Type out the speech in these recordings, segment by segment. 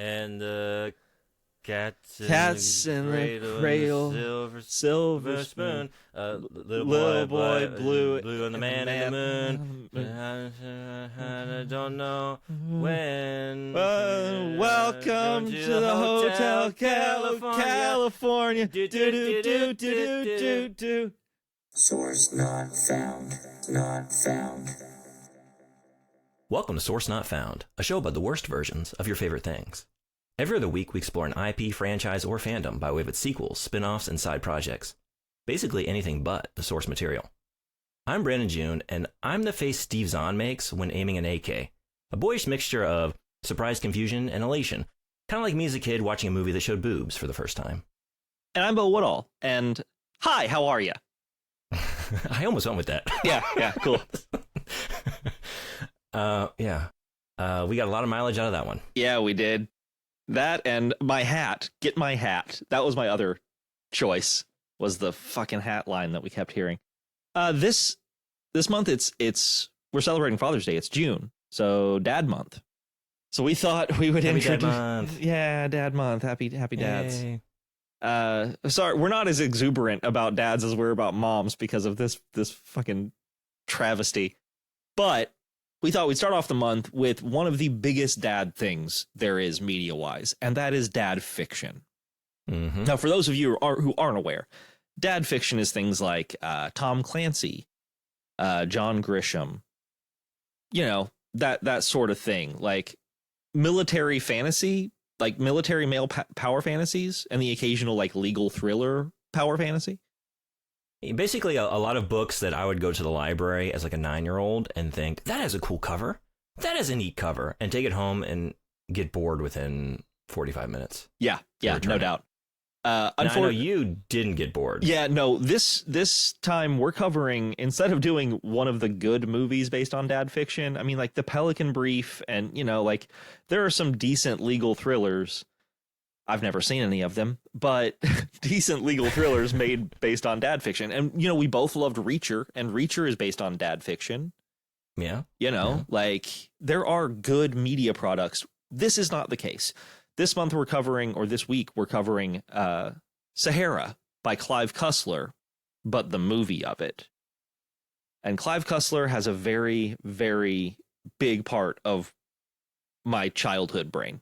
And the cats Cats in the cradle, silver spoon, Little boy blue, blue, and the and the man in the man. moon. I don't know when. Welcome to the Hotel California. Do do do do do do do. Source not found. Not found. Welcome to Source Not Found, a show about the worst versions of your favorite things. Every other week, we explore an IP, franchise, or fandom by way of its sequels, spin-offs, and side projects. Basically anything but the source material. I'm Brandon June, and I'm the face Steve Zahn makes when aiming an AK. A boyish mixture of surprise, confusion, and elation. Kind of like me as a kid watching a movie that showed boobs for the first time. And I'm Bo Woodall. And hi, how are you? I almost went with that. Yeah, cool. We got a lot of mileage out of that one. Yeah, we did. That and my hat. Get my hat. That was my other choice. Was the fucking hat line that we kept hearing. This month we're celebrating Father's Day. It's June, so Dad Month. So we thought we would introduce. Dad Month. Yeah, Dad Month. Happy dads. Yay. Sorry, we're not as exuberant about dads as we're about moms because of this fucking travesty. But we thought we'd start off the month with one of the biggest dad things there is media-wise, and that is dad fiction. Mm-hmm. Now, for those of you who aren't aware, dad fiction is things like Tom Clancy, John Grisham, that sort of thing, like military fantasy, like military male power fantasies, and the occasional like legal thriller power fantasy. Basically, a lot of books that I would go to the library as like a 9-year-old and think, that has a cool cover. That has a neat cover. And take it home and get bored within 45 minutes. Yeah, no doubt. Now, I know you didn't get bored. Yeah, no, this time we're covering, instead of doing one of the good movies based on dad fiction, I mean, like The Pelican Brief, and, like, there are some decent legal thrillers. I've never seen any of them, but decent legal thrillers made based on dad fiction. And, we both loved Reacher, and Reacher is based on dad fiction. Yeah. Like, there are good media products. This is not the case. This week we're covering Sahara by Clive Cussler, but the movie of it. And Clive Cussler has a very, very big part of my childhood brain.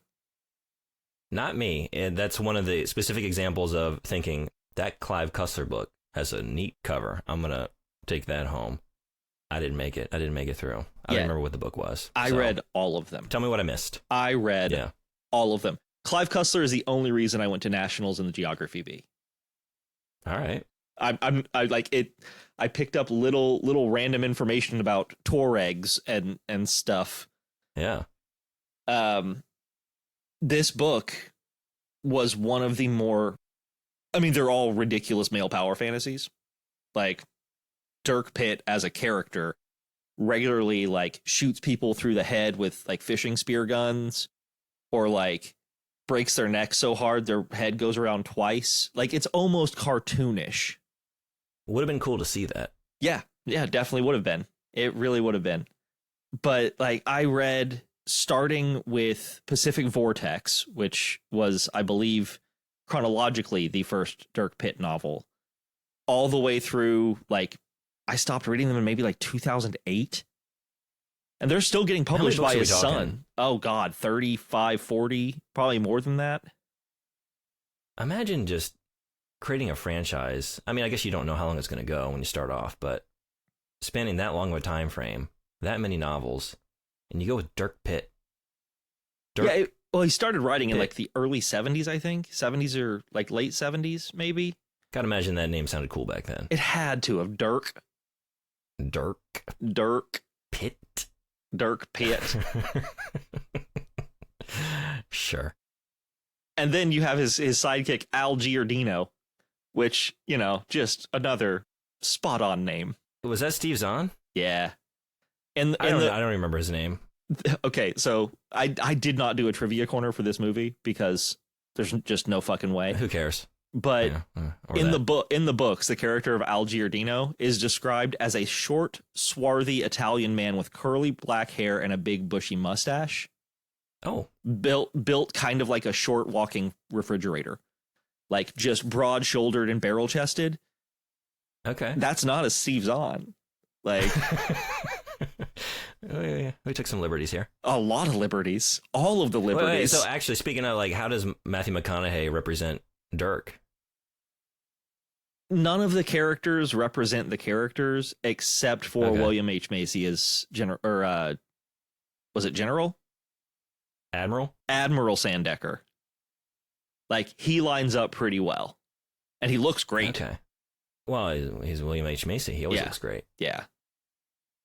Not me. And that's one of the specific examples of thinking that Clive Cussler book has a neat cover. I'm going to take that home. I didn't make it through. I don't remember what the book was. I read all of them. Tell me what I missed. I read all of them. Clive Cussler is the only reason I went to nationals in the geography bee. All right. I like it. I picked up little random information about Tuaregs and stuff. Yeah. This book was one of the more, I mean, they're all ridiculous male power fantasies. Like Dirk Pitt as a character regularly like shoots people through the head with like fishing spear guns, or like breaks their neck so hard their head goes around twice. Like, it's almost cartoonish. Would have been cool to see that. Yeah, definitely would have been. It really would have been. But like, I read, starting with Pacific Vortex, which was, I believe, chronologically the first Dirk Pitt novel, all the way through, like, I stopped reading them in maybe like 2008. And they're still getting published by his son. Oh, God, 35, 40, probably more than that. Imagine just creating a franchise. I mean, I guess you don't know how long it's going to go when you start off, but spanning that long of a time frame, that many novels, and you go with Dirk Pitt. Well, he started writing in like the early 70s, I think. 70s or like late 70s, maybe. Gotta imagine that name sounded cool back then. It had to have. Dirk Pitt. Dirk Pitt. Sure. And then you have his sidekick, Al Giordino, which, just another spot on name. Was that Steve Zahn? Yeah. I don't remember his name. Okay, so I did not do a trivia corner for this movie because there's just no fucking way. Who cares? But in the books, the character of Al Giordino is described as a short, swarthy Italian man with curly black hair and a big bushy mustache. Oh, built kind of like a short walking refrigerator, like just broad shouldered and barrel chested. okay. That's not a Steve Zahn. Like, Oh, yeah. We took some liberties here. a lot of liberties, all of the liberties. Wait, so actually, speaking of, like, how does Matthew McConaughey represent Dirk? None of the characters represent the characters except for Okay. William H. Macy as General, or was it General? Admiral? Admiral Sandecker. Like, he lines up pretty well, and he looks great. Okay. Well, he's William H. Macy. He always Yeah. looks great. Yeah,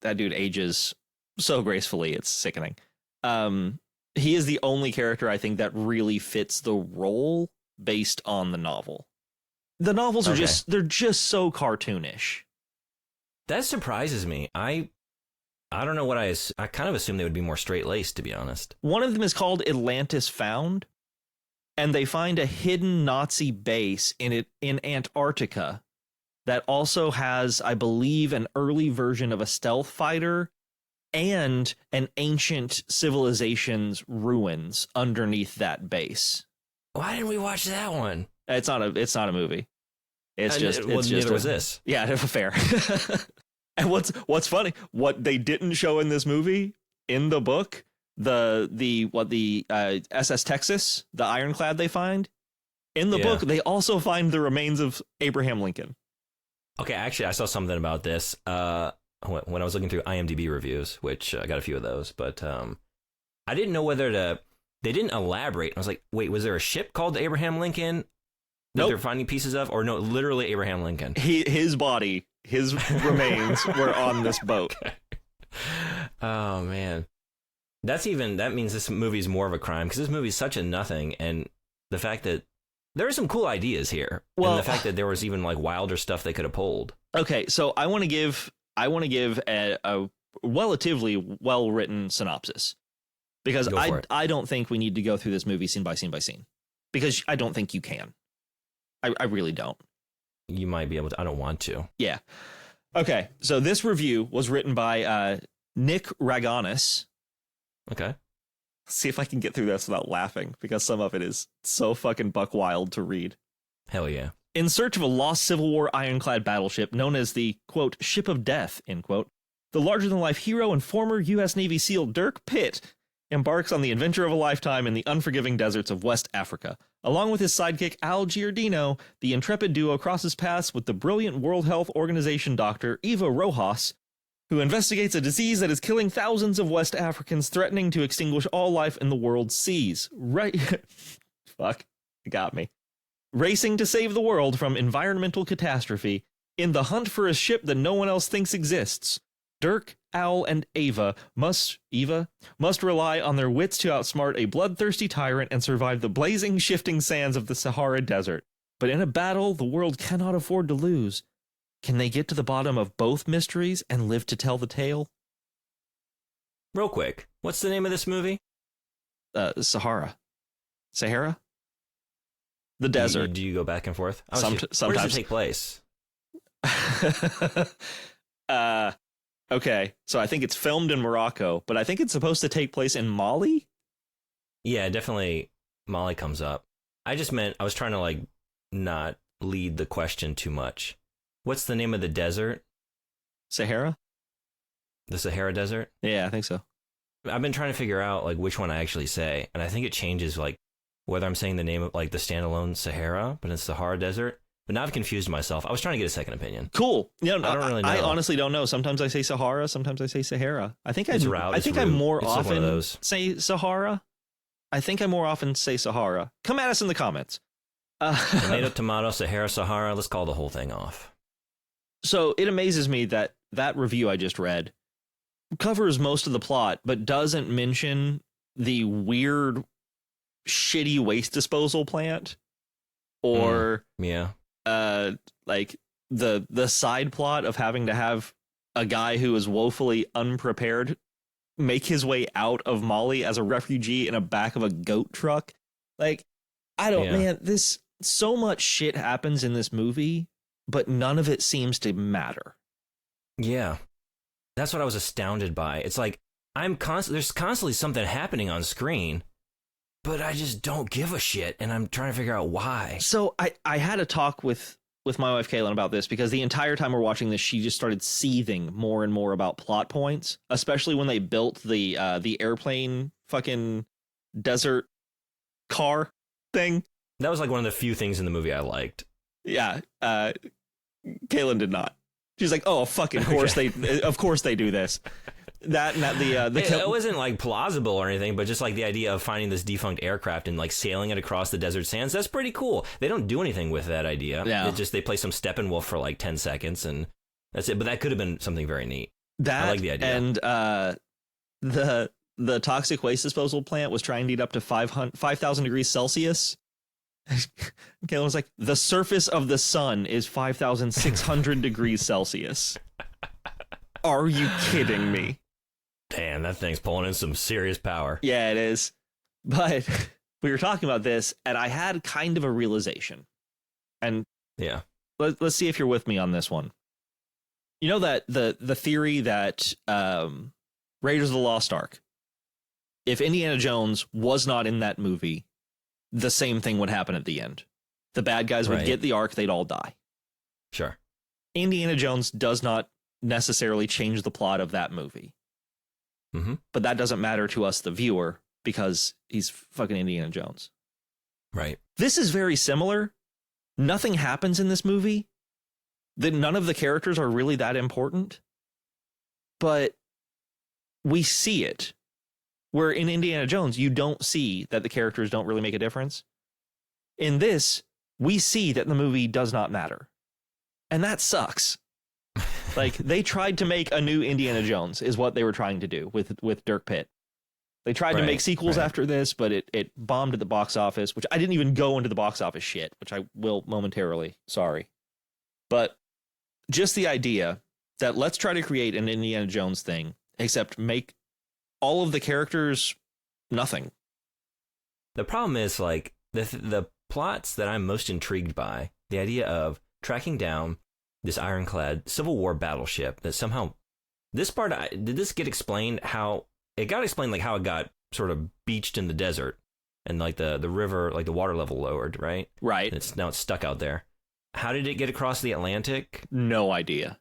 that dude ages so gracefully, it's sickening. He is the only character I think that really fits the role based on the novel. The novels are Okay. they're just so cartoonish. That surprises me. I don't know what I kind of assumed they would be more straight-laced, to be honest. One of them is called Atlantis Found, and they find a hidden Nazi base in Antarctica that also has, I believe, an early version of a stealth fighter and an ancient civilization's ruins underneath that base. Why didn't we watch that one? It's not a movie. It's just neither was this. Yeah, fair. And what's funny, what they didn't show in this movie, in the book, the SS Texas, the ironclad they find, in the book, they also find the remains of Abraham Lincoln. Okay, actually, I saw something about this when I was looking through IMDb reviews, which I got a few of those, but I didn't know whether they didn't elaborate. I was like, wait, was there a ship called Abraham Lincoln that Nope. they're finding pieces of? Or no, literally Abraham Lincoln. His body, his remains were on this boat. Okay. Oh, man. That means this movie's more of a crime, because this movie's such a nothing, and the fact that there are some cool ideas here. Well, and the fact that there was even like wilder stuff they could have pulled. Okay, so I want to give a relatively well-written synopsis, because Go for it. I don't think we need to go through this movie scene by scene, because I don't think you can. I really don't. You might be able to. I don't want to. Yeah. Okay, so this review was written by Nick Raganis. Okay. Let's see if I can get through this without laughing, because some of it is so fucking buck wild to read. Hell yeah. In search of a lost Civil War ironclad battleship known as the, quote, Ship of Death, end quote, the larger-than-life hero and former U.S. Navy SEAL Dirk Pitt embarks on the adventure of a lifetime in the unforgiving deserts of West Africa. Along with his sidekick Al Giordino, the intrepid duo crosses paths with the brilliant World Health Organization doctor Eva Rojas, who investigates a disease that is killing thousands of West Africans, threatening to extinguish all life in the world's seas. Right? Fuck. It got me. Racing to save the world from environmental catastrophe, in the hunt for a ship that no one else thinks exists, Dirk, Al, and Eva must rely on their wits to outsmart a bloodthirsty tyrant and survive the blazing, shifting sands of the Sahara Desert. But in a battle the world cannot afford to lose. Can they get to the bottom of both mysteries and live to tell the tale? Real quick, what's the name of this movie? Sahara? The desert. Do you go back and forth? Oh, Where does it take place? Okay, so I think it's filmed in Morocco, but I think it's supposed to take place in Mali? Yeah, definitely Molly comes up. I just meant, I was trying to like not lead the question too much. What's the name of the desert? Sahara? The Sahara Desert? Yeah, I think so. I've been trying to figure out like which one I actually say, and I think it changes like whether I'm saying the name of like the standalone Sahara, but it's Sahara Desert. But now I've confused myself. I was trying to get a second opinion. Cool. Yeah, no, I don't really know. I honestly don't know. Sometimes I say Sahara, sometimes I say Sahara. I think I more It's like one of often those. say Sahara. I think I more often say Sahara. Come at us in the comments. Tomato, tomato, Sahara, Sahara. Let's call the whole thing off. So it amazes me that that review I just read covers most of the plot, but doesn't mention the weird, shitty waste disposal plant, or Yeah. like the side plot of having to have a guy who is woefully unprepared make his way out of Mali as a refugee in a back of a goat truck. Like, I don't, man, this, so much shit happens in this movie, but none of it seems to matter. Yeah. That's what I was astounded by. It's like there's constantly something happening on screen, but I just don't give a shit, and I'm trying to figure out why. So I had a talk with my wife Kaylin about this because the entire time we're watching this, she just started seething more and more about plot points, especially when they built the airplane fucking desert car thing. That was like one of the few things in the movie I liked. Yeah, Kaylin did not. She's like, oh, fucking course of course they do this. It wasn't like plausible or anything, but just like the idea of finding this defunct aircraft and like sailing it across the desert sands. That's pretty cool. They don't do anything with that idea. Yeah. They play some Steppenwolf for like 10 seconds and that's it. But that could have been something very neat. I like the idea. And the toxic waste disposal plant was trying to heat up to 5,000 degrees Celsius. Kaylin was like, the surface of the sun is 5,600 degrees Celsius. Are you kidding me? Damn, that thing's pulling in some serious power. Yeah, it is. But we were talking about this, and I had kind of a realization. And yeah, let's see if you're with me on this one. You know that the theory that Raiders of the Lost Ark, if Indiana Jones was not in that movie, the same thing would happen at the end. The bad guys would get the Ark, they'd all die. Sure. Indiana Jones does not necessarily change the plot of that movie. Mm-hmm. But that doesn't matter to us, the viewer, because he's fucking Indiana Jones. Right. This is very similar. Nothing happens in this movie. None of the characters are really that important. But we see it. Where in Indiana Jones, you don't see that the characters don't really make a difference. In this, we see that the movie does not matter. And that sucks. Like, they tried to make a new Indiana Jones, is what they were trying to do with Dirk Pitt. They tried to make sequels after this, but it bombed at the box office, which I didn't even go into the box office shit, which I will momentarily. Sorry. But just the idea that let's try to create an Indiana Jones thing, except make all of the characters nothing. The problem is, like, the plots that I'm most intrigued by, the idea of tracking down this ironclad Civil War battleship that somehow, this part, did this get explained how, it got explained like how it got sort of beached in the desert and like the river, like the water level lowered, right? Right. And now it's stuck out there. How did it get across the Atlantic? No idea.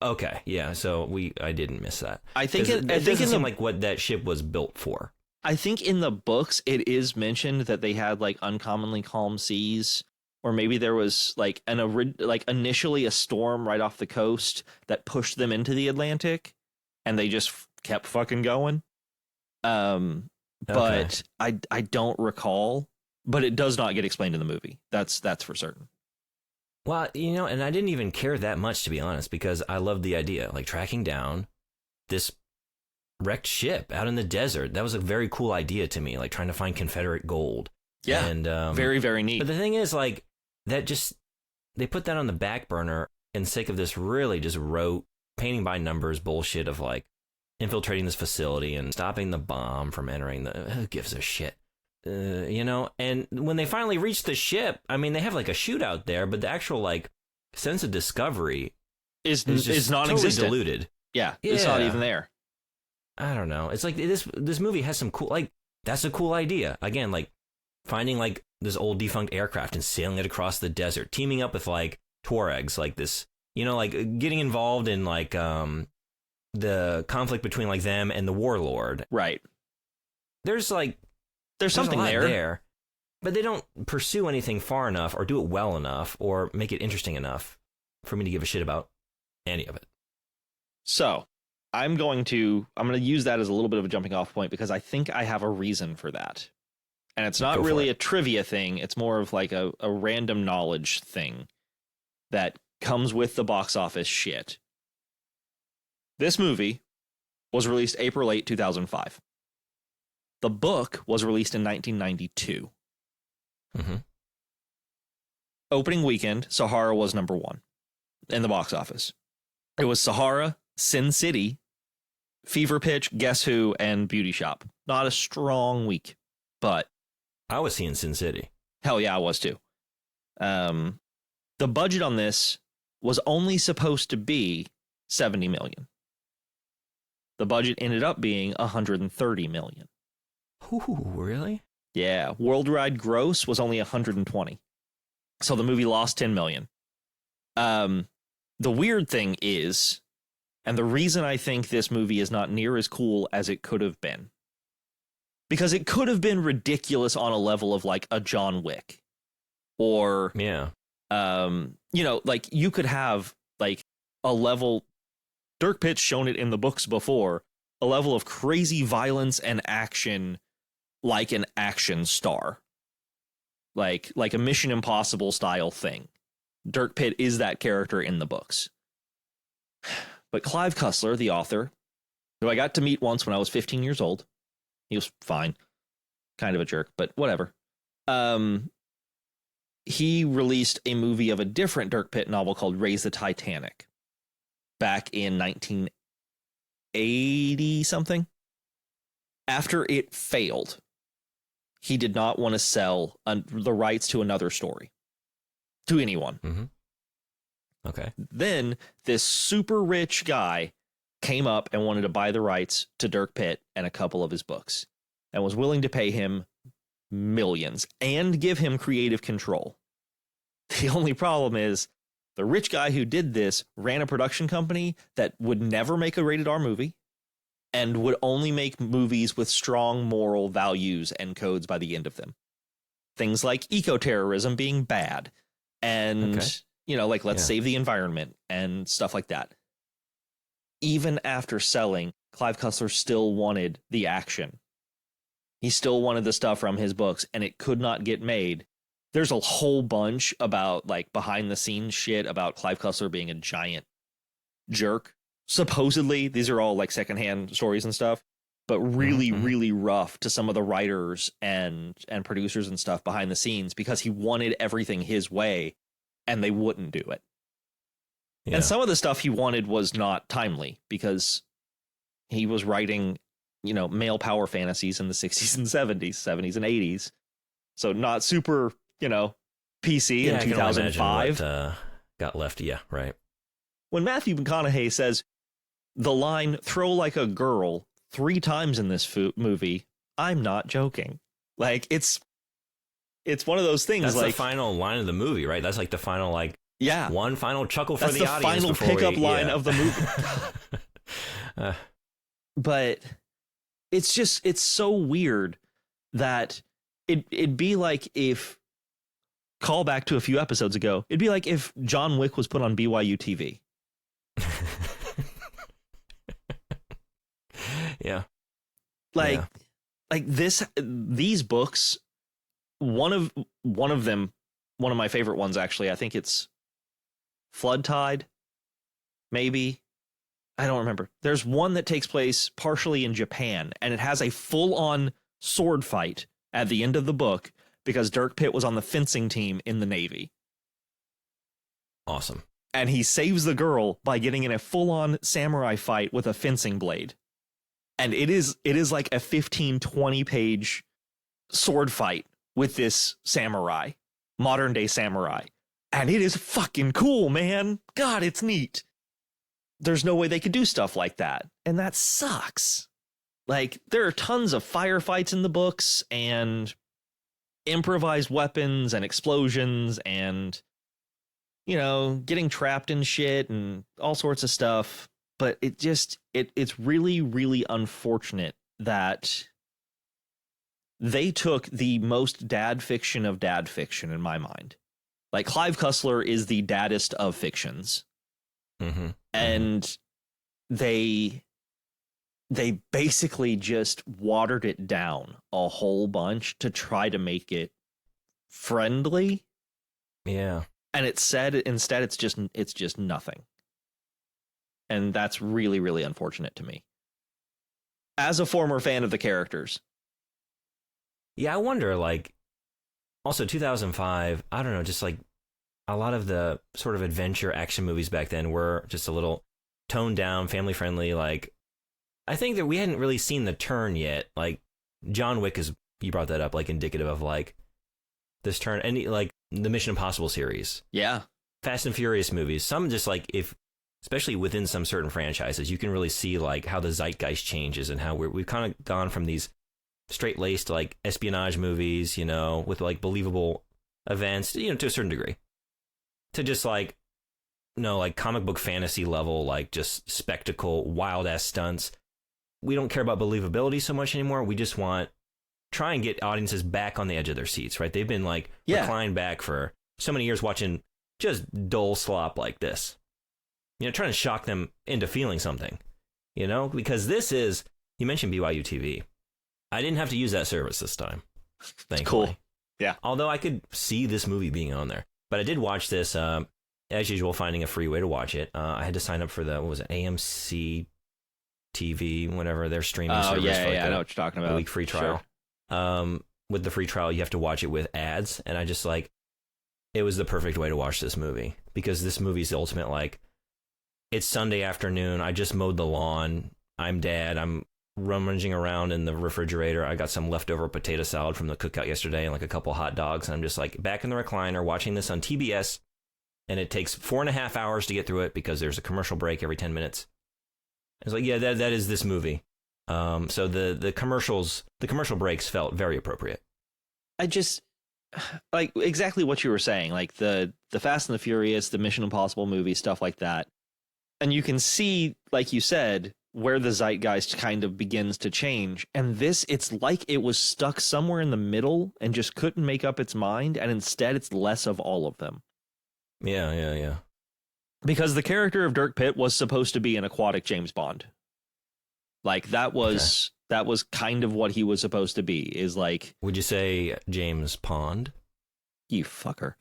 Okay, yeah, so I didn't miss that. I think it doesn't seem like what that ship was built for. I think in the books it is mentioned that they had like uncommonly calm seas, or maybe there was like initially a storm right off the coast that pushed them into the Atlantic, and they just kept fucking going. But I don't recall, but it does not get explained in the movie. That's for certain. Well, and I didn't even care that much, to be honest, because I loved the idea, like tracking down this wrecked ship out in the desert. That was a very cool idea to me, like trying to find Confederate gold. Yeah, and very, very neat. But the thing is, like, they put that on the back burner in sake of this really just rote painting by numbers bullshit of like infiltrating this facility and stopping the bomb from entering who gives a shit? And when they finally reach the ship, I mean, they have like a shootout there, but the actual like sense of discovery is non-existent. Totally diluted. Yeah, it's not even there. I don't know. It's like this movie has some cool, like, that's a cool idea. Again, like finding like this old defunct aircraft and sailing it across the desert, teaming up with like Tuaregs, like this, like getting involved in like the conflict between like them and the warlord. Right. There's something there, but they don't pursue anything far enough or do it well enough or make it interesting enough for me to give a shit about any of it. So I'm going to use that as a little bit of a jumping off point because I think I have a reason for that. And it's not really a trivia thing. It's more of like a random knowledge thing that comes with the box office shit. This movie was released April 8, 2005. The book was released in 1992. Mm-hmm. Opening weekend, Sahara was number 1 in the box office. It was Sahara, Sin City, Fever Pitch, Guess Who, and Beauty Shop. Not a strong week, but I was seeing Sin City. Hell yeah, I was too. The budget on this was only supposed to be $70 million. The budget ended up being $130 million. Ooh, really? Yeah, worldwide gross was only 120. So the movie lost 10 million. The weird thing is, and the reason I think this movie is not near as cool as it could have been, because it could have been ridiculous on a level of like a John Wick, or Yeah. you know, like you could have like a level. Dirk Pitt's shown it in the books before, a level of crazy violence and action, like an action star, like a Mission Impossible style thing. Dirk Pitt is that character in the books. But Clive Cussler, the author, who I got to meet once when I was 15 years old, he was fine, kind of a jerk, but whatever. He released a movie of a different Dirk Pitt novel called Raise the Titanic back in 1980 something. After it failed, he did not want to sell the rights to another story to anyone. Mm-hmm. Okay. Then this super rich guy came up and wanted to buy the rights to Dirk Pitt and a couple of his books, and was willing to pay him millions and give him creative control. The only problem is the rich guy who did this ran a production company that would never make a rated R movie and would only make movies with strong moral values and codes by the end of them. Things like eco-terrorism being bad and, you know, like let's save the environment and stuff like that. Even after selling, Clive Cussler still wanted the action. He still wanted the stuff from his books, and it could not get made. There's a whole bunch about like behind the scenes shit about Clive Cussler being a giant jerk. Supposedly, these are all like secondhand stories and stuff, but really, really rough to some of the writers and producers and stuff behind the scenes because he wanted everything his way and they wouldn't do it. Yeah. And some of the stuff he wanted was not timely because he was writing, you know, male power fantasies in the 60s and 70s and 80s. So not super, you know, PC in 2005. What, got left. Yeah, right. When Matthew McConaughey says the line "throw like a girl" 3 times in this movie, I'm not joking. Like it's one of those things. That's like the final line of the movie, right? That's like the final, like, one final chuckle for the audience. That's the final pickup line of the movie. But it's so weird that it'd be like if, call back to a few episodes ago, it'd be like if John Wick was put on BYU TV. Yeah. Like these books, one of them, one of my favorite ones, actually, I think it's Flood Tide, maybe. I don't remember. There's one that takes place partially in Japan, and it has a full-on sword fight at the end of the book because Dirk Pitt was on the fencing team in the Navy. Awesome. And he saves the girl by getting in a full-on samurai fight with a fencing blade. And it is like a 15-20 page sword fight with this samurai, modern day samurai. And it is fucking cool, man. God, it's neat. There's no way they could do stuff like that. And that sucks. Like, there are tons of firefights in the books and improvised weapons and explosions and, you know, getting trapped in shit and all sorts of stuff. But it's really, really unfortunate that they took the most dad fiction of dad fiction in my mind. Like, Clive Cussler is the daddest of fictions. Mm-hmm. And they basically just watered it down a whole bunch to try to make it friendly. Yeah. And instead it's just nothing. And that's really, really unfortunate to me. As a former fan of the characters. Yeah, I wonder, like, also 2005, I don't know, just like a lot of the sort of adventure action movies back then were just a little toned down, family friendly. Like, I think that we hadn't really seen the turn yet. Like, John Wick is, you brought that up, like, indicative of like this turn, and like the Mission Impossible series. Yeah. Fast and Furious movies. Some just like, if, especially within some certain franchises, you can really see like how the zeitgeist changes and how we've kind of gone from these straight-laced like espionage movies, you know, with like believable events, you know, to a certain degree, to just like, no, like comic book fantasy level, like just spectacle, wild ass stunts. We don't care about believability so much anymore. We just want try and get audiences back on the edge of their seats, right? They've been like reclined back for so many years watching just dull slop like this, you know, trying to shock them into feeling something, you know, because this is, you mentioned BYU TV. I didn't have to use that service this time, thankfully. Cool. Yeah. Although I could see this movie being on there, but I did watch this, as usual, finding a free way to watch it. I had to sign up for the, what was it, AMC TV, whatever their streaming service. Yeah, I know what you're talking about. A week free trial. Sure. With the free trial, you have to watch it with ads, and I just like, it was the perfect way to watch this movie, because this movie's the ultimate, like, it's Sunday afternoon, I just mowed the lawn, I'm dad, I'm rummaging around in the refrigerator, I got some leftover potato salad from the cookout yesterday and like a couple hot dogs, and I'm just like back in the recliner watching this on TBS, and it takes 4.5 hours to get through it because there's a commercial break every 10 minutes. It's like, yeah, that is this movie. So the commercial breaks felt very appropriate. I just like exactly what you were saying, like the Fast and the Furious, the Mission Impossible movie, stuff like that. And you can see, like you said, where the zeitgeist kind of begins to change. And this, it's like it was stuck somewhere in the middle and just couldn't make up its mind. And instead, it's less of all of them. Yeah. Because the character of Dirk Pitt was supposed to be an aquatic James Bond. Like that was kind of what he was supposed to be, is like. Would you say James Pond? You fucker.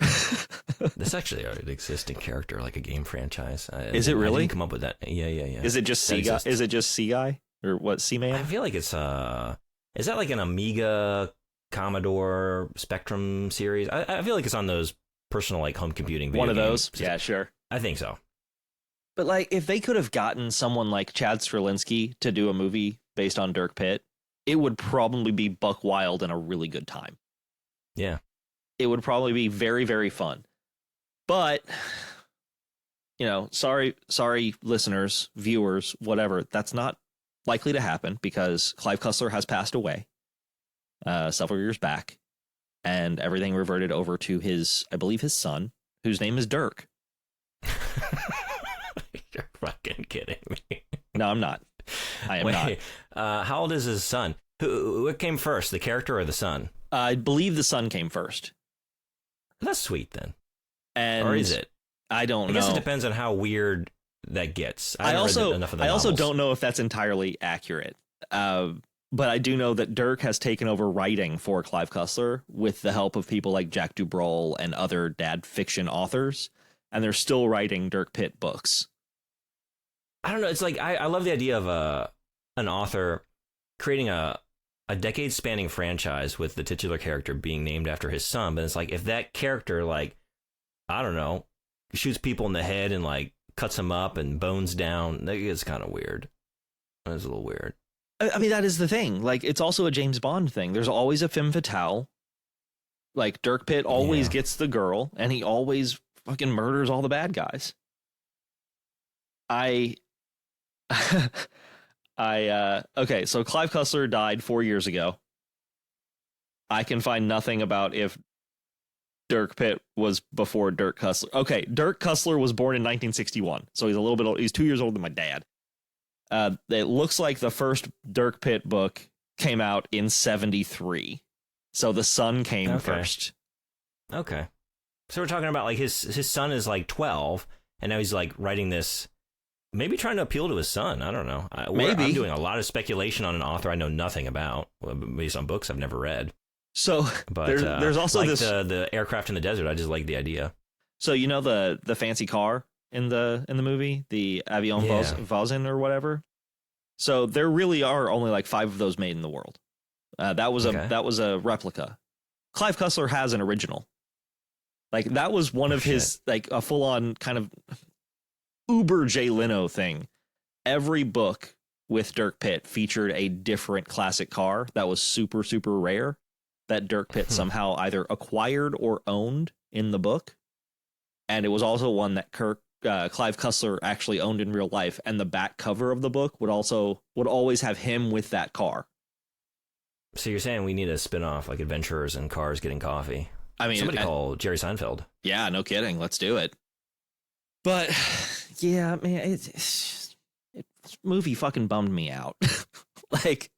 That's actually an existing character, like a game franchise. Is it really? I didn't come up with that. Yeah. Is it just Sea Guy? Is it just Sea Guy or what? Sea Man? I feel like it's is that like an Amiga, Commodore, Spectrum series? I feel like it's on those personal like home computing. One of games. those. Yeah, sure. I think so. But like, if they could have gotten someone like Chad Straczynski to do a movie based on Dirk Pitt, it would probably be buck wild and a really good time. Yeah. It would probably be very, very fun. But, you know, sorry, listeners, viewers, whatever. That's not likely to happen because Clive Cussler has passed away several years back. And everything reverted over to his, I believe, his son, whose name is Dirk. You're fucking kidding me. No, I'm not. I am not. How old is his son? What came first, the character or the son? I believe the son came first. That's sweet then. And or is it? I don't know. I guess it depends on how weird that gets. I also don't know if that's entirely accurate. But I do know that Dirk has taken over writing for Clive Cussler with the help of people like Jack Dubrol and other dad fiction authors. And they're still writing Dirk Pitt books. I don't know. It's like, I love the idea of an author creating a decade spanning franchise with the titular character being named after his son. But it's like, if that character, like, I don't know, shoots people in the head and like cuts them up and bones down, that gets kind of weird. That's a little weird. I mean, that is the thing. Like, it's also a James Bond thing. There's always a femme fatale. Like, Dirk Pitt always gets the girl, and he always fucking murders all the bad guys. Okay, so Clive Cussler died 4 years ago. I can find nothing about if Dirk Pitt was before Dirk Cussler. Okay, Dirk Cussler was born in 1961, so he's a little bit old. He's 2 years older than my dad. It looks like the first Dirk Pitt book came out in 73. So the son came first. Okay. So we're talking about like his son is like 12, and now he's like writing this, maybe trying to appeal to his son. I don't know. Maybe. I'm doing a lot of speculation on an author I know nothing about, based on books I've never read. So but there's also like this the aircraft in the desert. I just like the idea. So you know the fancy car in the movie, the Avion Voisin or whatever. So there really are only like 5 of those made in the world. That was a replica. Clive Cussler has an original. Like that was one of his like a full on kind of uber Jay Leno thing. Every book with Dirk Pitt featured a different classic car that was super, super rare that Dirk Pitt somehow either acquired or owned in the book. And it was also one that Clive Cussler actually owned in real life. And the back cover of the book would always have him with that car. So you're saying we need a spin-off like Adventurers in Cars Getting Coffee? I mean, Somebody call Jerry Seinfeld. Yeah, no kidding. Let's do it. But yeah, man, this movie fucking bummed me out. Like,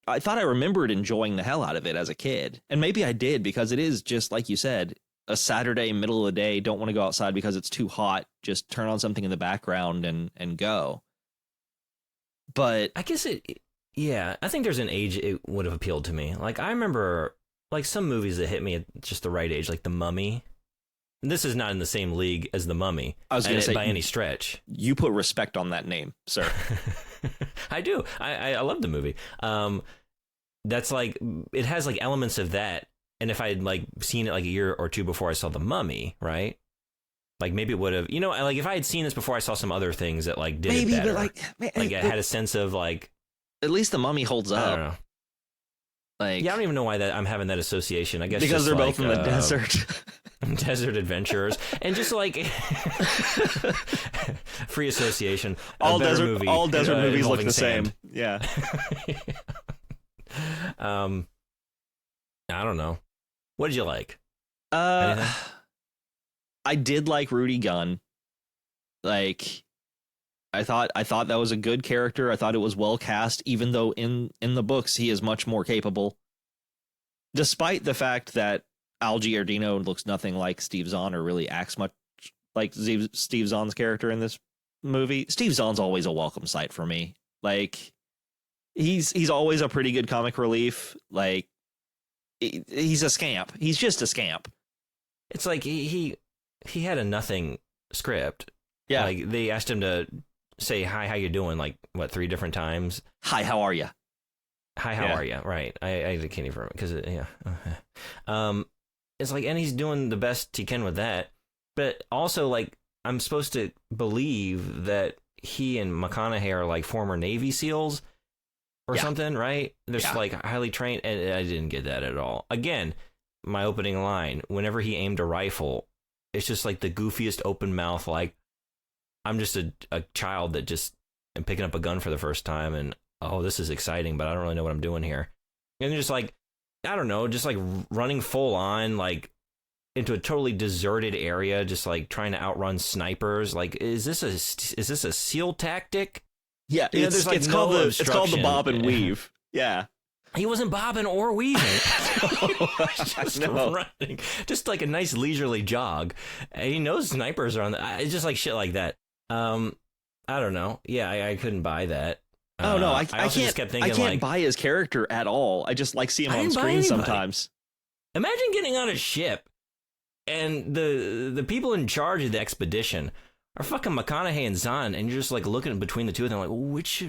I thought I remembered enjoying the hell out of it as a kid. And maybe I did, because it is just like you said, a Saturday, middle of the day, don't want to go outside because it's too hot. Just turn on something in the background and go. But I guess yeah, I think there's an age it would have appealed to me. Like, I remember like some movies that hit me at just the right age, like The Mummy. This is not in the same league as The Mummy. I was going to say, by any stretch. You put respect on that name, sir. I do. I love the movie. That's like, it has like elements of that. And if I had like seen it like a year or two before I saw The Mummy, right? Like maybe it would have, like if I had seen this before I saw some other things that like did maybe, it better. but like, man, like it had a sense of like, at least The Mummy holds up. I don't know. Like, yeah, I don't even know why that I'm having that association. I guess because just they're like, both in the desert. Desert adventurers, and just like free association. All desert movies look the sand. same. Yeah. I don't know. What did you like? I did like Rudy Gunn. Like, I thought that was a good character. I thought it was well cast, even though in the books he is much more capable. Despite the fact that Al Giardino looks nothing like Steve Zahn or really acts much like Steve Zahn's character in this movie. Steve Zahn's always a welcome sight for me. Like, he's always a pretty good comic relief. Like, he's a scamp. He's just a scamp. It's like he had a nothing script. Yeah. Like, they asked him to say, hi, how you doing? Like, what, 3 different times? Hi, how are you? Hi, how are you? Right. I can't even remember because, yeah. It's like, and he's doing the best he can with that. But also, like, I'm supposed to believe that he and McConaughey are like former Navy SEALs or something, right? They're just like highly trained. And I didn't get that at all. Again, my opening line, whenever he aimed a rifle, it's just like the goofiest open mouth, like, I'm just a child that just am picking up a gun for the first time, and oh, this is exciting, but I don't really know what I'm doing here. And just like, I don't know, just like running full on, like into a totally deserted area, just like trying to outrun snipers. Like, is this a SEAL tactic? Yeah, it's called the bob and weave. Yeah. He wasn't bobbing or weaving. Just running. Just like a nice leisurely jog. He knows snipers are on the... It's just like shit like that. I don't know. Yeah, I couldn't buy that. Oh, no, I also just kept thinking, I can't buy his character at all. I just like see him on screen sometimes. Imagine getting on a ship and the people in charge of the expedition are fucking McConaughey and Zahn, and you're just like looking between the two of them like, which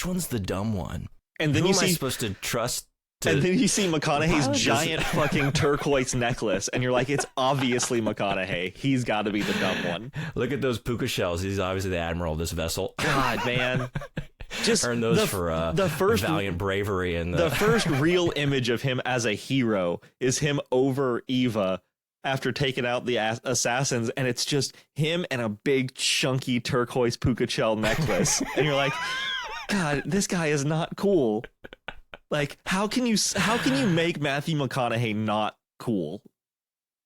one's the dumb one? And then Who am I supposed to trust? And then you see McConaughey's giant fucking turquoise necklace, and you're like, it's obviously McConaughey. He's got to be the dumb one. Look at those puka shells. He's obviously the admiral of this vessel. God, man. Just earn those for the first valiant bravery. And the first real image of him as a hero is him over Eva after taking out the assassins, and it's just him and a big chunky turquoise puka shell necklace. And you're like, God, this guy is not cool. Like, how can you make Matthew McConaughey not cool?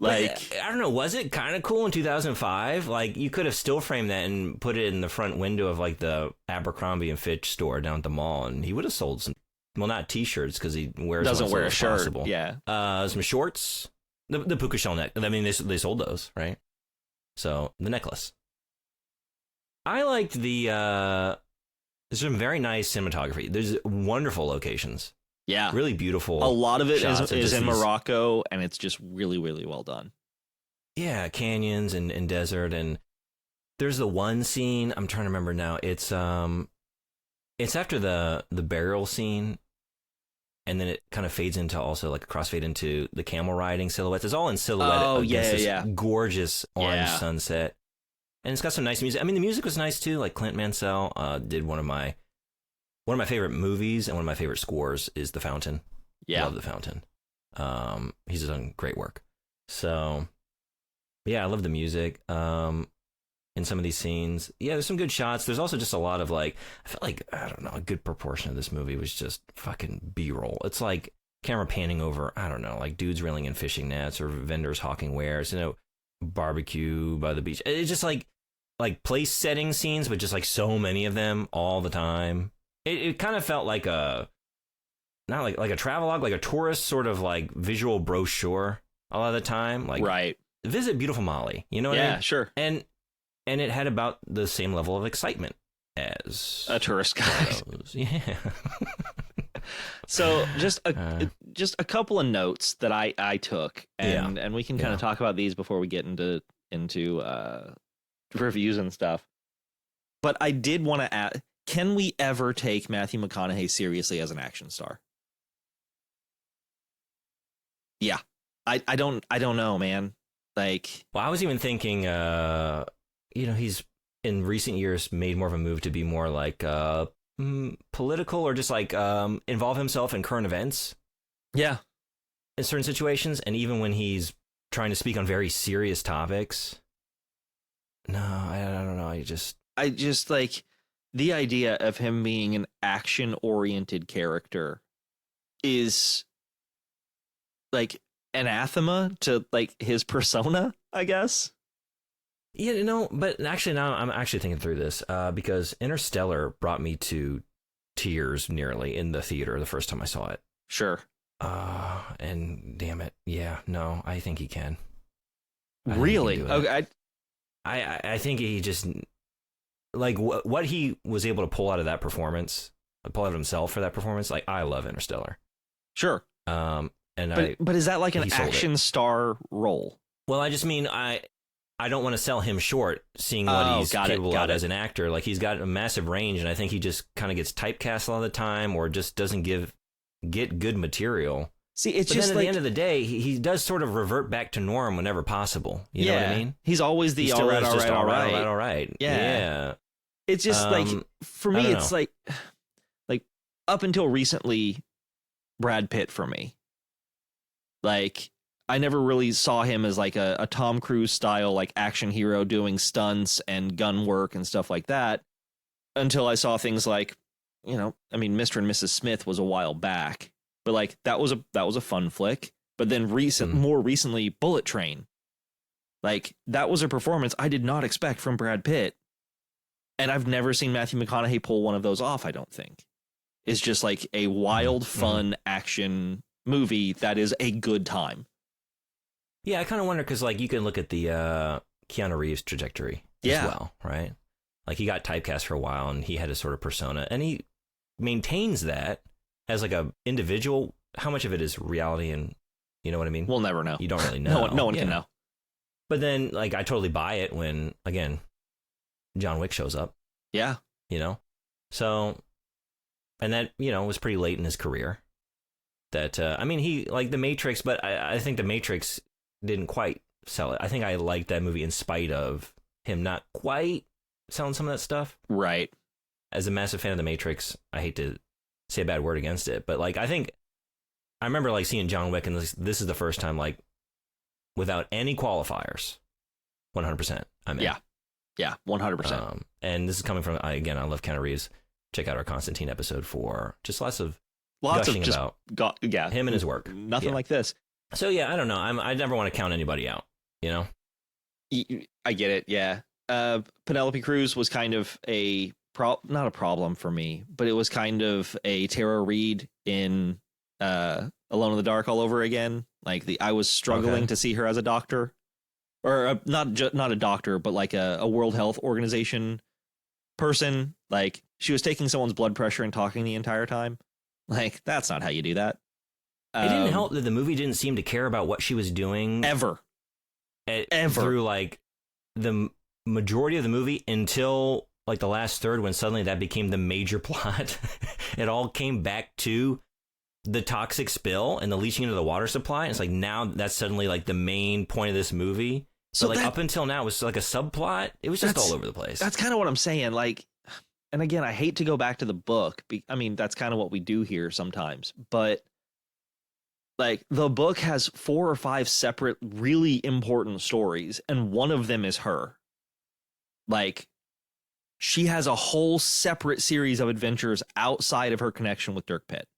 Like, I don't know, was it kind of cool in 2005? Like, you could have still framed that and put it in the front window of like the Abercrombie and Fitch store down at the mall, and he would have sold some, well, not t-shirts because he doesn't wear a shirt. Possible. Yeah. Some shorts, the puka shell neck. I mean, they sold those, right? So the necklace. I liked there's some very nice cinematography. There's wonderful locations. Yeah. Really beautiful. A lot of it is in these... Morocco, and it's just really, really well done. Yeah, canyons and desert. And there's the one scene, I'm trying to remember now. It's after the burial scene, and then it kind of fades into also like a crossfade into the camel riding silhouettes. It's all in silhouette against this gorgeous orange sunset. And it's got some nice music. I mean, the music was nice too. Like Clint Mansell did one of my favorite movies, and one of my favorite scores is The Fountain. Yeah, love The Fountain. He's done great work. So, yeah, I love the music. in some of these scenes. Yeah, there's some good shots. There's also just a lot of like, I felt like, I don't know, a good proportion of this movie was just fucking B-roll. It's like camera panning over, I don't know, like dudes reeling in fishing nets or vendors hawking wares, barbecue by the beach. It's just like place setting scenes, but just like so many of them all the time. It kind of felt like not like a travelogue, like a tourist sort of like visual brochure a lot of the time. Like, right. Visit beautiful Mali, you know what I mean? Yeah, sure. And it had about the same level of excitement as a tourist guide. Yeah. So just a couple of notes that I took, and we can kind of talk about these before we get into reviews and stuff. But I did want to add, can we ever take Matthew McConaughey seriously as an action star? Yeah. I don't know, man. Like, well, I was even thinking, he's in recent years made more of a move to be more like political, or just like involve himself in current events. Yeah. In certain situations, and even when he's trying to speak on very serious topics. No, I don't know. I just like the idea of him being an action-oriented character is like anathema to like his persona, I guess. Yeah, but actually now I'm actually thinking through this because Interstellar brought me to tears nearly in the theater the first time I saw it. Sure. And damn it, yeah, no, I think he can. Really? Okay. I think he just like what he was able to pull out of that performance, pull out of himself for that performance. Like, I love Interstellar. Sure. But is that like an action star role? Well, I just mean I don't want to sell him short, seeing what he's capable of as an actor. Like, he's got a massive range, and I think he just kind of gets typecast a lot of the time, or just doesn't get good material. See, it's but just then at like, the end of the day, he does sort of revert back to norm whenever possible. You know what I mean? He's always the all right. Yeah. It's just like, for me, it's like up until recently, Brad Pitt for me. Like, I never really saw him as like a Tom Cruise style, like action hero doing stunts and gun work and stuff like that, until I saw things like, Mr. and Mrs. Smith was a while back, but like that was a fun flick. But then more recently, Bullet Train, like that was a performance I did not expect from Brad Pitt, and I've never seen Matthew McConaughey pull one of those off. I don't think. It's just like a wild, fun action movie that is a good time. Yeah, I kind of wonder, because like you can look at the Keanu Reeves trajectory as well, right? Like, he got typecast for a while, and he had a sort of persona, and he maintains that as like a individual. How much of it is reality, and you know what I mean? We'll never know. You don't really know. No one can know. But then, like, I totally buy it when, again, John Wick shows up. Yeah. So, and that, was pretty late in his career. That, he, like, The Matrix, but I think The Matrix didn't quite sell it. I think I liked that movie in spite of him not quite selling some of that stuff. Right. As a massive fan of The Matrix, I hate to say a bad word against it, but like, I remember like seeing John Wick, and this is the first time, like, without any qualifiers, 100%. I'm in. Yeah, 100%. And this is coming from, I love Keanu Reeves. Check out our Constantine episode for just lots of gushing about him and his work. Nothing like this. So yeah, I don't know. I never want to count anybody out. I get it. Yeah. Penelope Cruz was kind of not a problem for me, but it was kind of a Tara Reid in Alone in the Dark all over again. Like, I was struggling to see her as a doctor, or not a doctor, but like a World Health Organization person. Like, she was taking someone's blood pressure and talking the entire time. Like, that's not how you do that. It didn't help that the movie didn't seem to care about what she was doing ever through like the majority of the movie until like the last third, when suddenly that became the major plot. It all came back to the toxic spill and the leaching into the water supply. And it's like, now that's suddenly like the main point of this movie. So like up until now it was like a subplot. It was just all over the place. That's kind of what I'm saying. Like, and again, I hate to go back to the book. That's kind of what we do here sometimes, but like, the book has 4 or 5 separate, really important stories, and one of them is her. Like, she has a whole separate series of adventures outside of her connection with Dirk Pitt.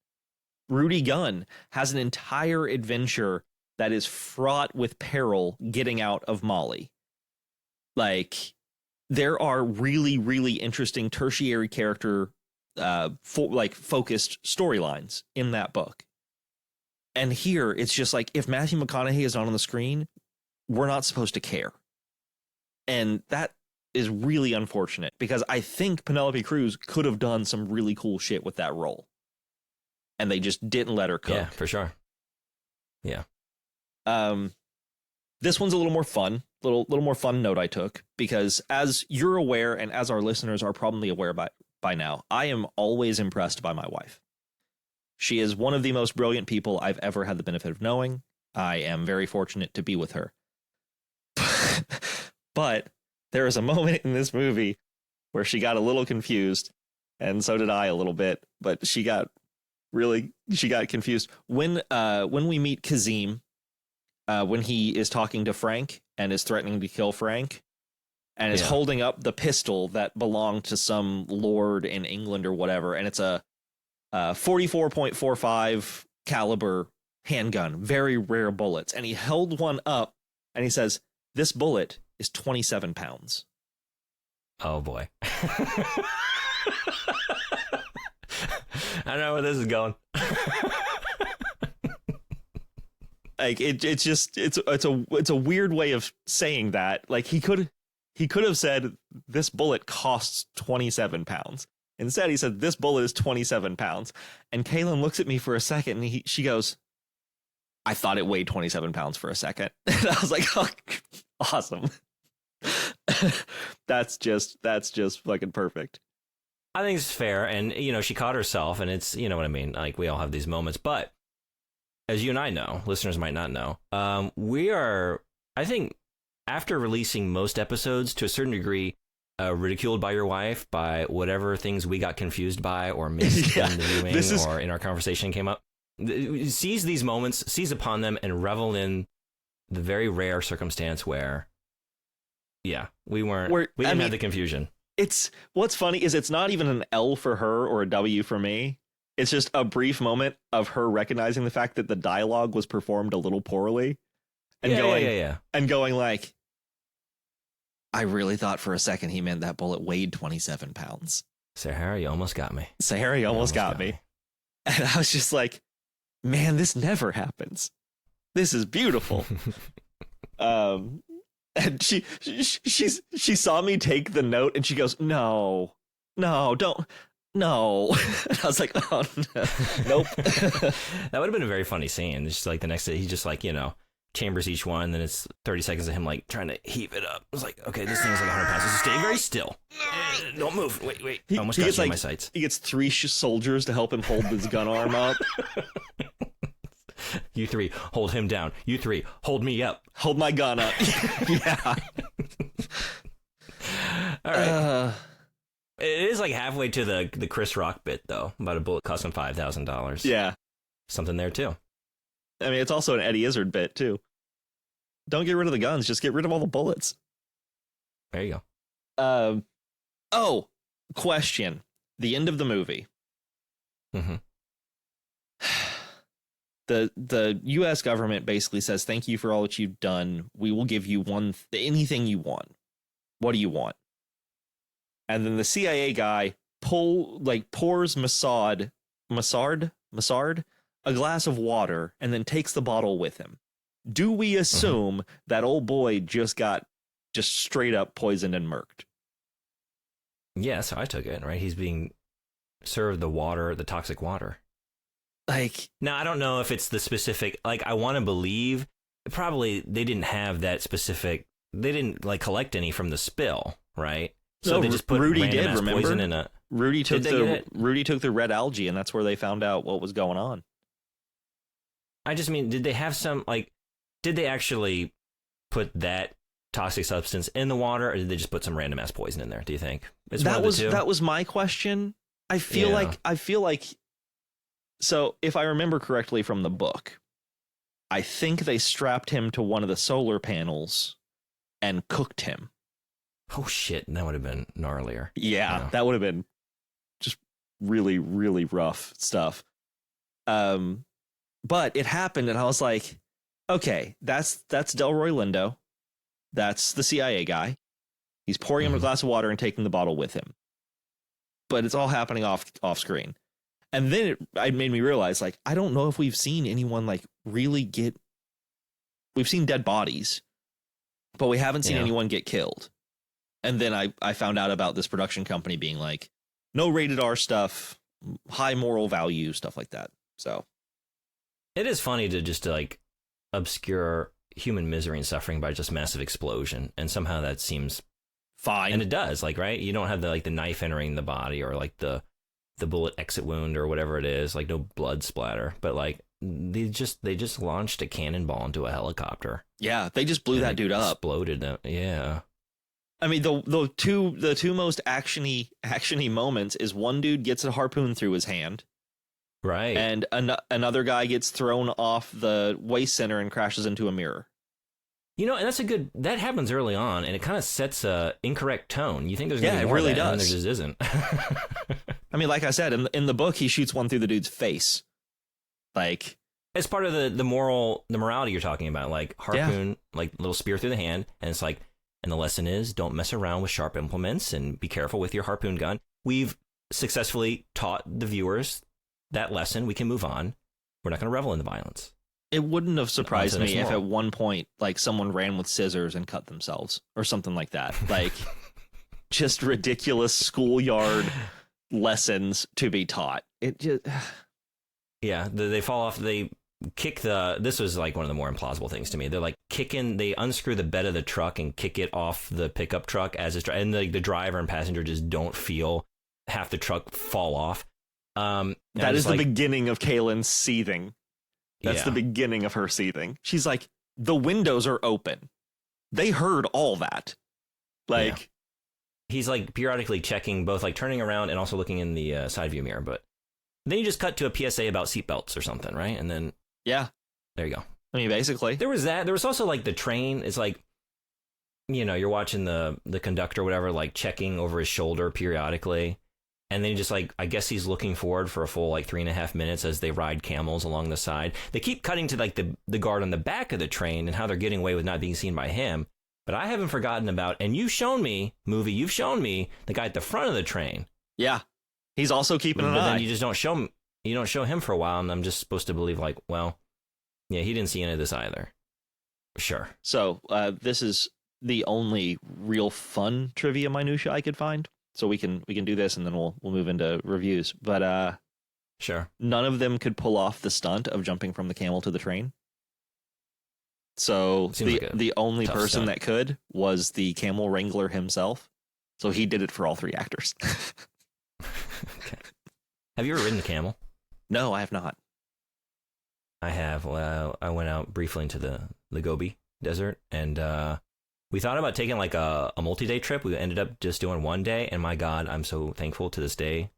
Rudy Gunn has an entire adventure that is fraught with peril getting out of Mali. Like, there are really, really interesting tertiary character focused storylines in that book. And here it's just like, if Matthew McConaughey is not on the screen, we're not supposed to care. And that is really unfortunate, because I think Penelope Cruz could have done some really cool shit with that role. And they just didn't let her cook. Yeah, for sure. Yeah. This one's a little more fun, little more fun note I took, because as you're aware, and as our listeners are probably aware by now, I am always impressed by my wife. She is one of the most brilliant people I've ever had the benefit of knowing. I am very fortunate to be with her. But there is a moment in this movie where she got a little confused, and so did I a little bit, but she got confused when we meet Kazim, when he is talking to Frank and is threatening to kill Frank, and is holding up the pistol that belonged to some lord in England or whatever, and it's a 44.45 caliber handgun, very rare bullets, and he held one up and he says, "This bullet is 27 pounds." Oh boy. I don't know where this is going. Like, it's a weird way of saying that. Like, he could have said, "This bullet costs 27 pounds." Instead, he said, "This bullet is 27 pounds." And Kaylin looks at me for a second, and she goes, "I thought it weighed 27 pounds for a second." And I was like, "Oh, awesome." That's just fucking perfect. I think it's fair. And, she caught herself, and it's, you know what I mean? Like, we all have these moments. But as you and I know, listeners might not know, we are, I think, after releasing most episodes to a certain degree, ridiculed by your wife by whatever things we got confused by or missed in the viewing or in our conversation came up. Seize these moments, seize upon them, and revel in the very rare circumstance where, we didn't have the confusion. What's funny is it's not even an L for her or a W for me. It's just a brief moment of her recognizing the fact that the dialogue was performed a little poorly, and going like, "I really thought for a second he meant that bullet weighed 27 pounds. Sahara, you almost got me. Sahara, you almost got me." And I was just like, man, this never happens. This is beautiful. And she saw me take the note, and she goes, no, don't. No. And I was like, "Oh, no. Nope." That would have been a very funny scene. It's just like the next day, he just like, chambers each one, and then it's 30 seconds of him like trying to heave it up. I was like, okay, this thing's like 100 pounds. Just stay very still. Don't move. Wait. I almost got you in my sights. He gets 3 soldiers to help him hold his gun arm up. You 3, hold him down. You 3, hold me up. Hold my gun up. Yeah. All right. It is like halfway to the Chris Rock bit, though, about a bullet costing $5,000. Yeah. Something there, too. I mean, it's also an Eddie Izzard bit, too. Don't get rid of the guns. Just get rid of all the bullets. There you go. Question. The end of the movie. Mm-hmm. The U.S. government basically says, "Thank you for all that you've done. We will give you anything you want. What do you want?" And then the CIA guy pours Massard a glass of water and then takes the bottle with him. Do we assume that old boy just got straight up poisoned and murked? Yeah, so I took it, right? He's being served the toxic water. Like, now, I don't know if it's the specific, like, I want to believe probably they didn't have that specific, they didn't like collect any from the spill, right? So they just put Rudy did, remember? Poison in a... Rudy took the red algae, and that's where they found out what was going on. I just mean, did they have some, like, did they actually put that toxic substance in the water, or did they just put some random ass poison in there, do you think? That was my question. I feel like so if I remember correctly from the book, I think they strapped him to one of the solar panels and cooked him. Oh shit, that would have been gnarlier. Yeah, that would have been just really, really rough stuff. But it happened, and I was like, okay, that's Delroy Lindo. That's the CIA guy. He's pouring him a glass of water and taking the bottle with him. But it's all happening off screen. And then it made me realize, like, I don't know if we've seen anyone like really get. We've seen dead bodies, but we haven't seen anyone get killed. And then I found out about this production company being like, no rated R stuff, high moral value, stuff like that. So it is funny to just like obscure human misery and suffering by just massive explosion, and somehow that seems fine. And it does, like, right? You don't have the knife entering the body, or like the bullet exit wound or whatever it is, like no blood splatter, but like they just launched a cannonball into a helicopter. Yeah, they just blew that dude up. Exploded. Yeah. I mean, the two most actiony moments is one dude gets a harpoon through his hand, right, and another guy gets thrown off the waist center and crashes into a mirror. You know, and that happens early on, and it kind of sets a incorrect tone. You think there's going to be more it really of that, does. And there just isn't. I mean, like I said, in the book, he shoots one through the dude's face. Like, as part of the morality you're talking about, like harpoon, like little spear through the hand, and it's like, and the lesson is, don't mess around with sharp implements and be careful with your harpoon gun. We've successfully taught the viewers that lesson. We can move on. We're not going to revel in the violence. It wouldn't have surprised me if at one point, like, someone ran with scissors and cut themselves or something like that. Like, just ridiculous schoolyard lessons to be taught. It just... Yeah, they fall off. They kick this was like one of the more implausible things to me. They're like they unscrew the bed of the truck and kick it off the pickup truck as it's, and the driver and passenger just don't feel half the truck fall off. That is the beginning of Kaylin seething. That's the beginning of her seething. She's like, the windows are open. They heard all that. Like, he's like periodically checking, both like turning around and also looking in the side view mirror. But then you just cut to a PSA about seatbelts or something, right? And then there you go. I mean, basically, there was that. There was also like the train. It's like, you know, you're watching the conductor or whatever, like checking over his shoulder periodically. And then just like, I guess he's looking forward for a full like 3.5 minutes as they ride camels along the side. They keep cutting to like the guard on the back of the train and how they're getting away with not being seen by him. But I haven't forgotten about, and you've shown me the guy at the front of the train. Yeah. He's also keeping an eye. But then you just don't show him for a while, and I'm just supposed to believe like, well, yeah, he didn't see any of this either. Sure. So this is the only real fun trivia minutia I could find. So we can do this, and then we'll move into reviews. But sure, none of them could pull off the stunt of jumping from the camel to the train. So the only person that could was the camel wrangler himself. So he did it for all three actors. Okay. Have you ever ridden a camel? No, I have not. I have. Well, I went out briefly into the Gobi Desert, and we thought about taking like a multi-day trip. We ended up just doing one day, and my God, I'm so thankful to this day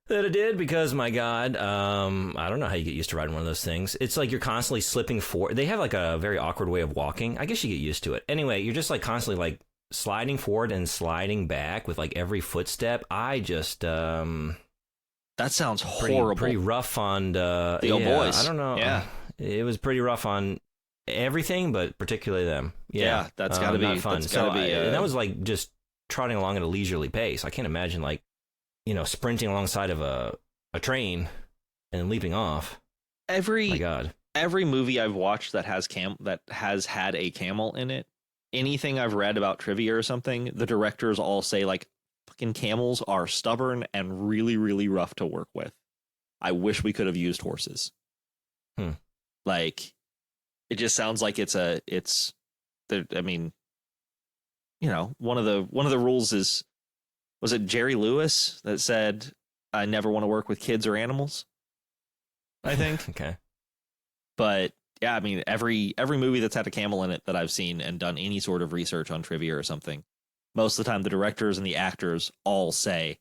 that I did, because my God, I don't know how you get used to riding one of those things. It's like you're constantly slipping forward. They have like a very awkward way of walking. I guess you get used to it. Anyway, you're just like constantly like sliding forward and sliding back with like every footstep. I just that sounds horrible. Pretty rough on the old boys. I don't know. Yeah, it was pretty rough on everything, but particularly them. Yeah, that's got to be not fun. That's gotta be. And that was like just trotting along at a leisurely pace. I can't imagine like, you know, sprinting alongside of a train and leaping off. My God. Every movie I've watched that has had a camel in it, anything I've read about trivia or something, the directors all say like, fucking camels are stubborn and really, really rough to work with. I wish we could have used horses. Like, it just sounds like I mean, you know, one of the rules is, was it Jerry Lewis that said, I never want to work with kids or animals? I think. Okay. But yeah, I mean, every movie that's had a camel in it that I've seen and done any sort of research on trivia or something, most of the time the directors and the actors all say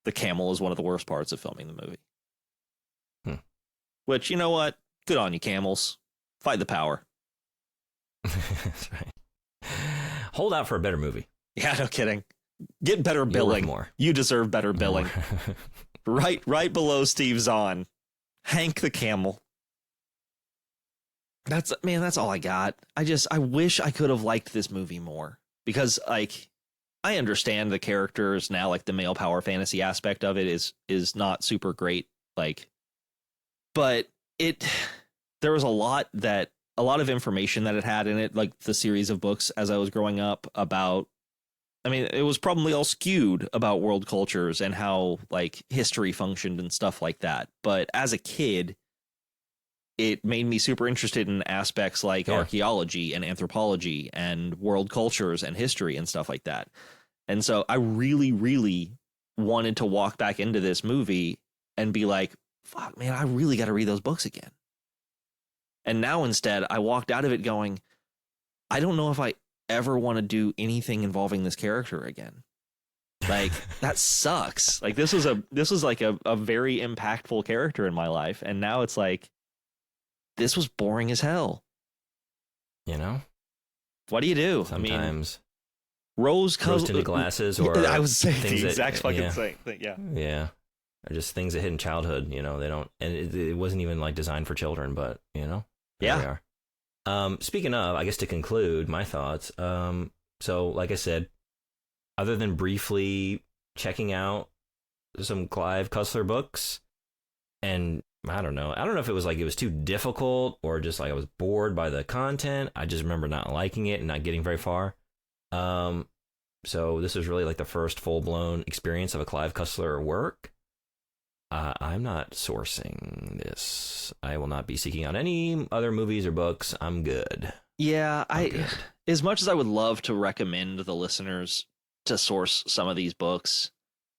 the camel is one of the worst parts of filming the movie. Which, you know what? Good on you, camels. Fight the power. That's right. Hold out for a better movie. Yeah, no kidding. Get better You're worth billing. more. You deserve better billing. Right below Steve Zahn, Hank the Camel. That's all I got. I wish I could have liked this movie more, because like I understand the characters now, like the male power fantasy aspect of it is not super great, like, but there was a lot of information that it had in it, like the series of books as I was growing up about. I mean, it was probably all skewed about world cultures and how like history functioned and stuff like that. But as a kid, it made me super interested in aspects like archaeology and anthropology and world cultures and history and stuff like that. And so I really, really wanted to walk back into this movie and be like, fuck, man, I really got to read those books again. And now instead, I walked out of it going, I don't know if I ever want to do anything involving this character again. Like, that sucks. Like, this was like a very impactful character in my life. And now it's like, this was boring as hell. You know? What do you do? Sometimes. Rose-tinted glasses, or I was saying the things exact fucking same thing. Yeah. Yeah. Or just things that hit in childhood, you know, they don't, and it wasn't even like designed for children, but you know, there we are. Speaking of, I guess to conclude my thoughts, so like I said, other than briefly checking out some Clive Cussler books, and I don't know if it was like it was too difficult or just like I was bored by the content. I just remember not liking it and not getting very far. So this is really like the first full-blown experience of a Clive Cussler work. I'm not sourcing this. I will not be seeking out any other movies or books. I'm good. Yeah, as much as I would love to recommend the listeners to source some of these books,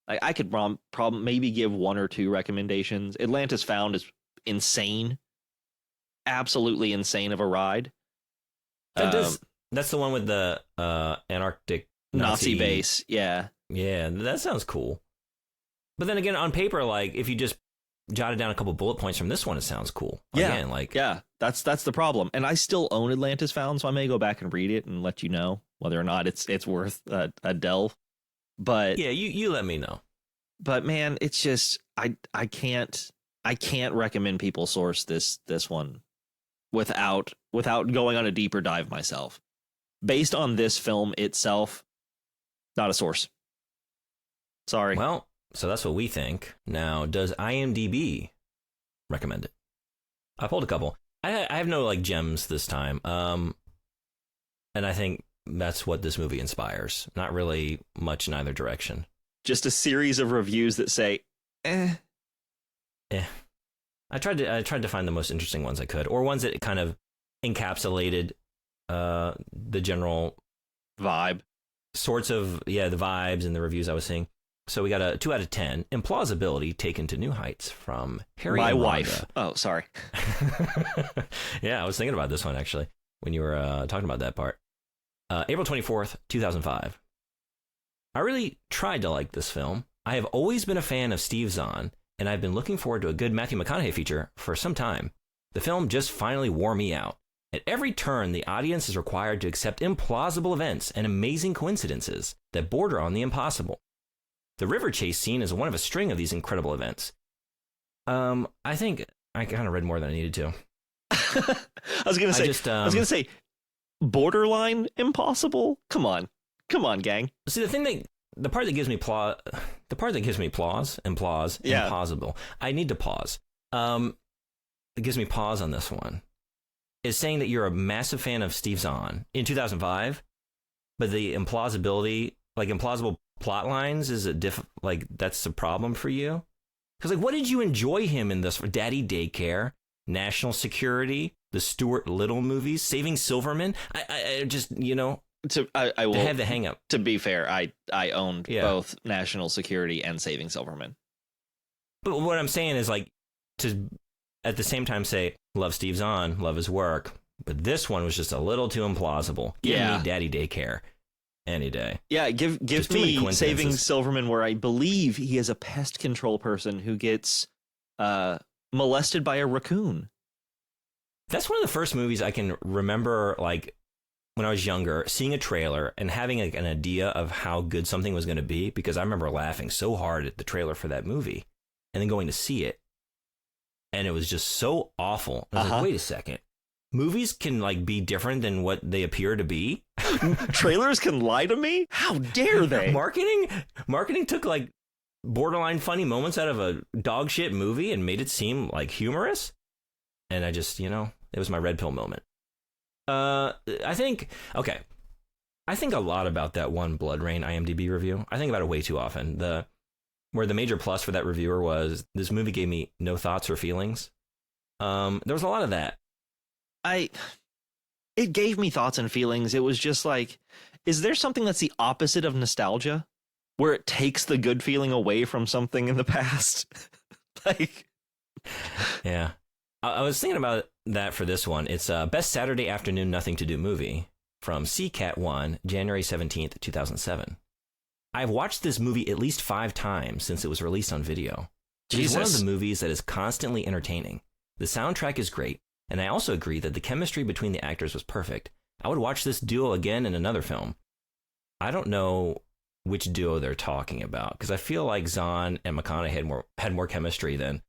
I could probably maybe give one or two recommendations. Atlantis Found is insane, absolutely insane of a ride. That's the one with the Antarctic Nazi base. Yeah, that sounds cool. But then again, on paper, like if you just jotted down a couple bullet points from this one, it sounds cool. Again, that's the problem. And I still own Atlantis Found, so I may go back and read it and let you know whether or not it's worth a delve. But yeah, you let me know. But man, it's just I can't recommend people source this one without going on a deeper dive myself. Based on this film itself, not a source. Sorry. Well, so that's what we think. Now, does IMDb recommend it? I pulled a couple. I have no like gems this time. And I think that's what this movie inspires. Not really much in either direction. Just a series of reviews that say, I tried to find the most interesting ones I could, or ones that kind of encapsulated the general vibe. Sorts of, the vibes and the reviews I was seeing. So we got a 2 out of 10. Implausibility taken to new heights from Harry My and wife. Rhonda. Oh, sorry. Yeah, I was thinking about this one, actually, when you were talking about that part. April 24th, 2005. I really tried to like this film. I have always been a fan of Steve Zahn, and I've been looking forward to a good Matthew McConaughey feature for some time. The film just finally wore me out. At every turn, the audience is required to accept implausible events and amazing coincidences that border on the impossible. The river chase scene is one of a string of these incredible events. I think I kind of read more than I needed to. I was gonna say, borderline impossible. Come on, gang. See, the part that gives me pause, implausible. I need to pause. It gives me pause on this one. Is saying that you're a massive fan of Steve Zahn in 2005, but the implausibility, like implausible plot lines, is that's a problem for you? Because like, what did you enjoy him in this? Daddy Daycare, National Security, the Stuart Little movies, Saving Silverman. I just, I will have the hang up. To be fair, I owned both National Security and Saving Silverman. But what I'm saying is like to at the same time say love Steve Zahn, love his work, but this one was just a little too implausible. Give me Daddy Daycare any day. Yeah, give me Saving Silverman, where I believe he is a pest control person who gets molested by a raccoon. That's one of the first movies I can remember like when I was younger, seeing a trailer and having like an idea of how good something was going to be, because I remember laughing so hard at the trailer for that movie and then going to see it. And it was just so awful. I was like, wait a second. Movies can like be different than what they appear to be. Trailers can lie to me? How dare they? Marketing took like borderline funny moments out of a dog shit movie and made it seem like humorous. And I just, it was my red pill moment. I think a lot about that one Blood Rain IMDb review. I think about it way too often. Where the major plus for that reviewer was this movie gave me no thoughts or feelings. There was a lot of that. It gave me thoughts and feelings. It was just like, is there something that's the opposite of nostalgia, where it takes the good feeling away from something in the past? Like, yeah, I was thinking about that for this one. It's Best Saturday Afternoon Nothing to Do movie from CCAT 1, January 17th, 2007. I've watched this movie at least 5 times since it was released on video. It's one of the movies that is constantly entertaining. The soundtrack is great, and I also agree that the chemistry between the actors was perfect. I would watch this duo again in another film. I don't know which duo they're talking about, because I feel like Zahn and McConaughey had more chemistry than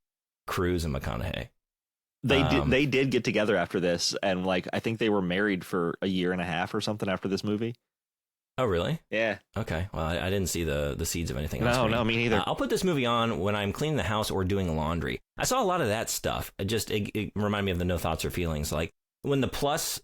Cruise and McConaughey. They did get together after this, and like I think they were married for a year and a half or something after this movie. Oh, really? Yeah. Okay. Well, I didn't see the seeds of anything else. No, me neither. I'll put this movie on when I'm cleaning the house or doing laundry. I saw a lot of that stuff. It reminded me of the no thoughts or feelings. Like when the plus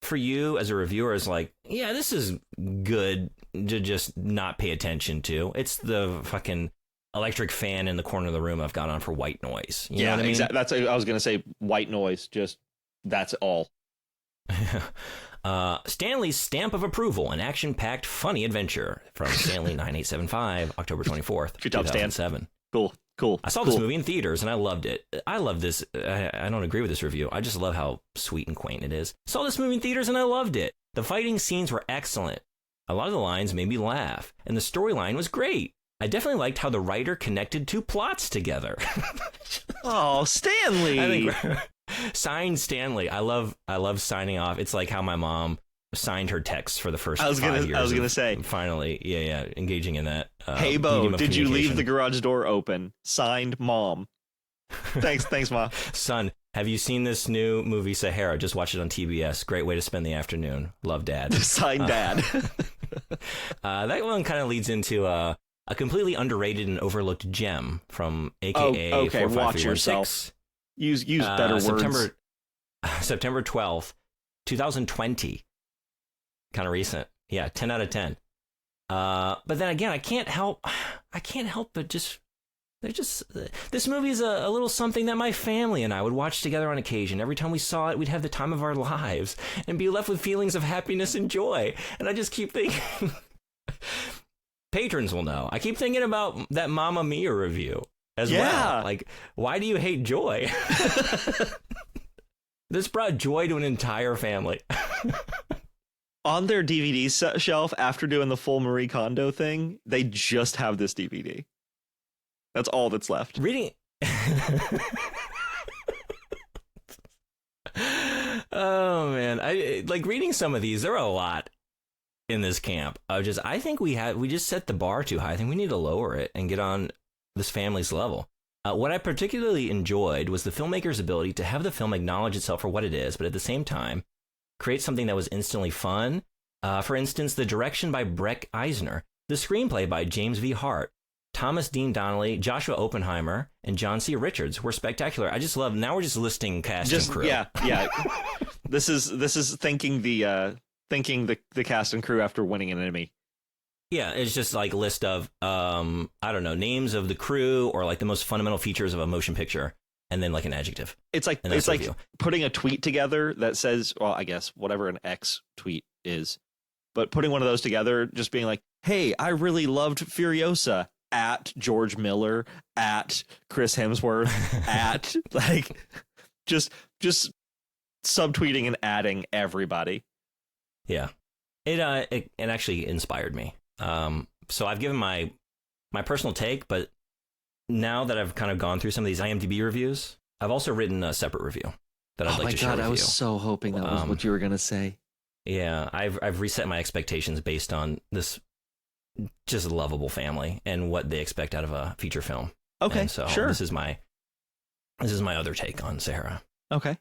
for you as a reviewer is like, yeah, this is good to just not pay attention to. It's the fucking electric fan in the corner of the room I've got on for white noise. You know what I mean? Exactly. That's I was going to say white noise. Just that's all. Stanley's Stamp of Approval, an action-packed, funny adventure from Stanley 9875, October 24th, Good job, 2007. Cool. I saw this movie in theaters and I loved it. I love this. I don't agree with this review. I just love how sweet and quaint it is. Saw this movie in theaters and I loved it. The fighting scenes were excellent. A lot of the lines made me laugh, and the storyline was great. I definitely liked how the writer connected 2 plots together. Oh, Stanley! Signed Stanley. I love signing off. It's like how my mom signed her texts for the first 5 years. I was gonna say. Finally, yeah, engaging in that. Hey, Bo, did you leave the garage door open? Signed, Mom. Thanks, Mom. Son, have you seen this new movie, Sahara? Just watch it on TBS. Great way to spend the afternoon. Love, Dad. Signed, Dad. That one kind of leads into a completely underrated and overlooked gem from AKA okay, watch yourself. Use better words. September 12th, 2020. Kind of recent. Yeah, 10 out of 10. But then again, I can't help but this movie is a little something that my family and I would watch together on occasion. Every time we saw it, we'd have the time of our lives and be left with feelings of happiness and joy. And I just keep thinking, patrons will know. I keep thinking about that Mamma Mia review as well. Like, why do you hate joy? This brought joy to an entire family. On their DVD shelf, after doing the full Marie Kondo thing, they just have this DVD. That's all that's left. Reading. Oh man, I like reading some of these. There are a lot in this camp. I think we just set the bar too high. I think we need to lower it and get on this family's level. What I particularly enjoyed was the filmmaker's ability to have the film acknowledge itself for what it is, but at the same time create something that was instantly fun. For instance, the direction by Breck Eisner, the screenplay by James V. Hart, Thomas Dean Donnelly, Joshua Oppenheimer, and John C. Richards were spectacular. I just love. Now we're just listing cast and crew. Yeah. This is thanking the cast and crew after winning an Emmy. Yeah, it's just like a list of I don't know, names of the crew or like the most fundamental features of a motion picture, and then like an adjective. It's like putting a tweet together that says, well, I guess whatever an X tweet is, but putting one of those together, just being like, hey, I really loved Furiosa. At George Miller, at Chris Hemsworth, at like just subtweeting and adding everybody. Yeah, it actually inspired me. So I've given my personal take, but now that I've kind of gone through some of these IMDb reviews, I've also written a separate review that I'd like to share with you. I was so hoping that was what you were gonna say. Yeah, I've reset my expectations based on this just lovable family and what they expect out of a feature film. Okay, and so sure. This is my other take on Sahara. Okay.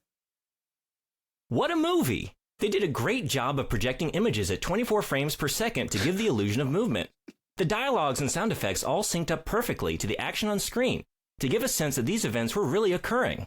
What a movie! They did a great job of projecting images at 24 frames per second to give the illusion of movement. The dialogues and sound effects all synced up perfectly to the action on screen to give a sense that these events were really occurring.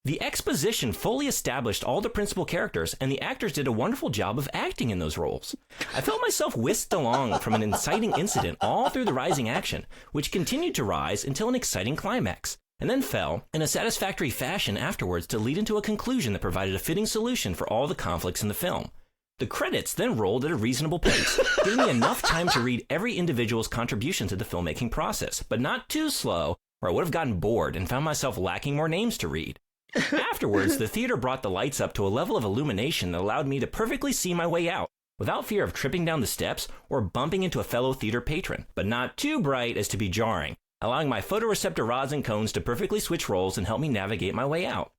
The exposition fully established all the principal characters, and the actors did a wonderful job of acting in those roles. I felt myself whisked along from an inciting incident all through the rising action, which continued to rise until an exciting climax, and then fell in a satisfactory fashion afterwards to lead into a conclusion that provided a fitting solution for all the conflicts in the film. The credits then rolled at a reasonable pace, giving me enough time to read every individual's contribution to the filmmaking process, but not too slow, or I would have gotten bored and found myself lacking more names to read. Afterwards, the theater brought the lights up to a level of illumination that allowed me to perfectly see my way out, without fear of tripping down the steps or bumping into a fellow theater patron, but not too bright as to be jarring, allowing my photoreceptor rods and cones to perfectly switch roles and help me navigate my way out.